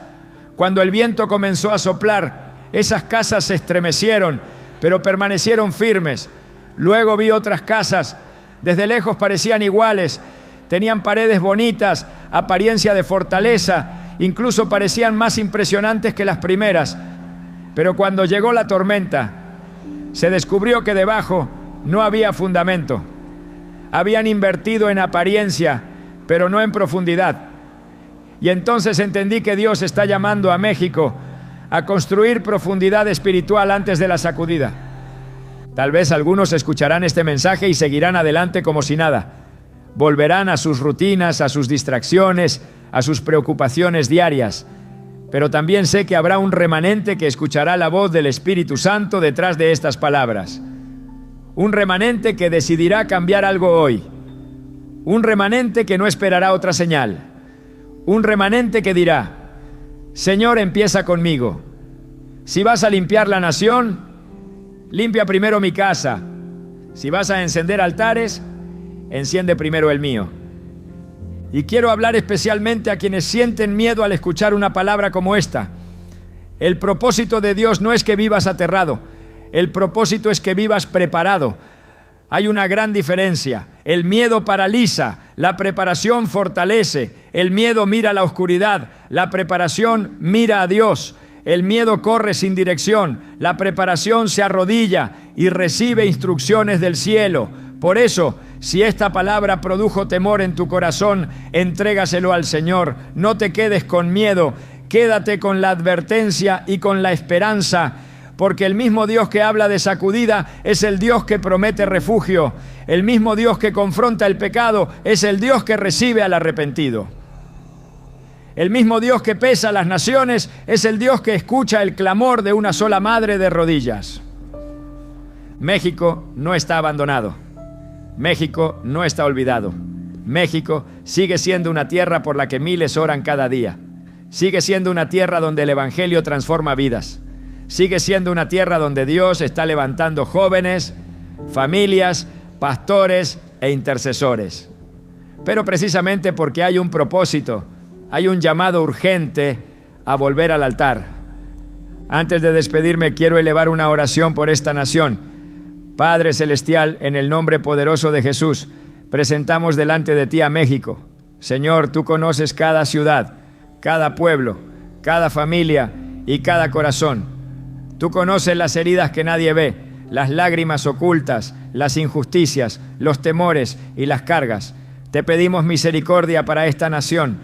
Speaker 1: Cuando el viento comenzó a soplar, esas casas se estremecieron, pero permanecieron firmes. Luego vi otras casas, desde lejos parecían iguales, tenían paredes bonitas, apariencia de fortaleza, incluso parecían más impresionantes que las primeras. Pero cuando llegó la tormenta, se descubrió que debajo no había fundamento. Habían invertido en apariencia, pero no en profundidad. Y entonces entendí que Dios está llamando a México a construir profundidad espiritual antes de la sacudida. Tal vez algunos escucharán este mensaje y seguirán adelante como si nada. volverán a sus rutinas, a sus distracciones, a sus preocupaciones diarias. Pero también sé que habrá un remanente que escuchará la voz del Espíritu Santo detrás de estas palabras. Un remanente que decidirá cambiar algo hoy. Un remanente que no esperará otra señal. Un remanente que dirá: Señor, empieza conmigo. Si vas a limpiar la nación, limpia primero mi casa. Si vas a encender altares, enciende primero el mío. Y quiero hablar especialmente a quienes sienten miedo al escuchar una palabra como esta. El propósito de Dios no es que vivas aterrado. El propósito es que vivas preparado. Hay una gran diferencia. El miedo paraliza, la preparación fortalece. El miedo mira a la oscuridad, la preparación mira a Dios. El miedo corre sin dirección, la preparación se arrodilla y recibe instrucciones del cielo. Por eso, si esta palabra produjo temor en tu corazón, entrégaselo al Señor. No te quedes con miedo, quédate con la advertencia y con la esperanza, porque el mismo Dios que habla de sacudida es el Dios que promete refugio. El mismo Dios que confronta el pecado es el Dios que recibe al arrepentido. El mismo Dios que pesa las naciones es el Dios que escucha el clamor de una sola madre de rodillas. México no está abandonado. México no está olvidado. México sigue siendo una tierra por la que miles oran cada día. Sigue siendo una tierra donde el Evangelio transforma vidas. Sigue siendo una tierra donde Dios está levantando jóvenes, familias, pastores e intercesores. Pero precisamente porque hay un propósito, hay un llamado urgente a volver al altar. Antes de despedirme, quiero elevar una oración por esta nación. Padre Celestial, en el nombre poderoso de Jesús, presentamos delante de ti a México. Señor, tú conoces cada ciudad, cada pueblo, cada familia y cada corazón. Tú conoces las heridas que nadie ve, las lágrimas ocultas, las injusticias, los temores y las cargas. Te pedimos misericordia para esta nación.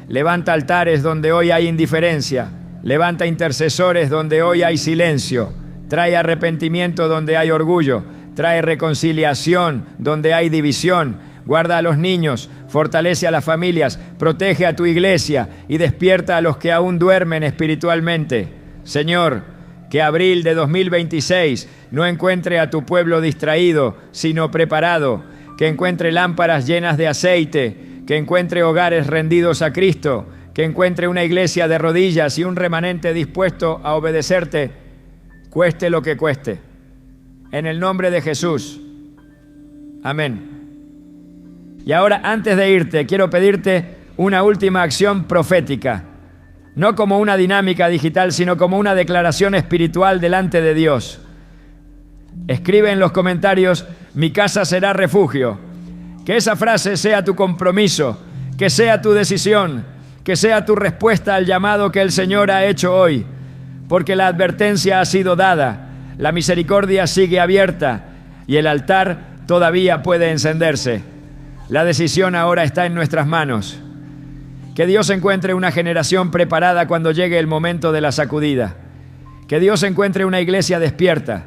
Speaker 1: Levanta altares donde hoy hay indiferencia. Levanta intercesores donde hoy hay silencio. Trae arrepentimiento donde hay orgullo. Trae reconciliación donde hay división. Guarda a los niños, fortalece a las familias, protege a tu iglesia y despierta a los que aún duermen espiritualmente. Señor, que abril de 2026 no encuentre a tu pueblo distraído, sino preparado. Que encuentre lámparas llenas de aceite, que encuentre hogares rendidos a Cristo, que encuentre una iglesia de rodillas y un remanente dispuesto a obedecerte, cueste lo que cueste. En el nombre de Jesús. Amén. Y ahora, antes de irte, quiero pedirte una última acción profética. No como una dinámica digital, sino como una declaración espiritual delante de Dios. Escribe en los comentarios: mi casa será refugio. Que esa frase sea tu compromiso, que sea tu decisión, que sea tu respuesta al llamado que el Señor ha hecho hoy. Porque la advertencia ha sido dada, la misericordia sigue abierta y el altar todavía puede encenderse. La decisión ahora está en nuestras manos. Que Dios encuentre una generación preparada cuando llegue el momento de la sacudida. Que Dios encuentre una iglesia despierta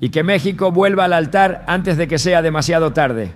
Speaker 1: y que México vuelva al altar antes de que sea demasiado tarde.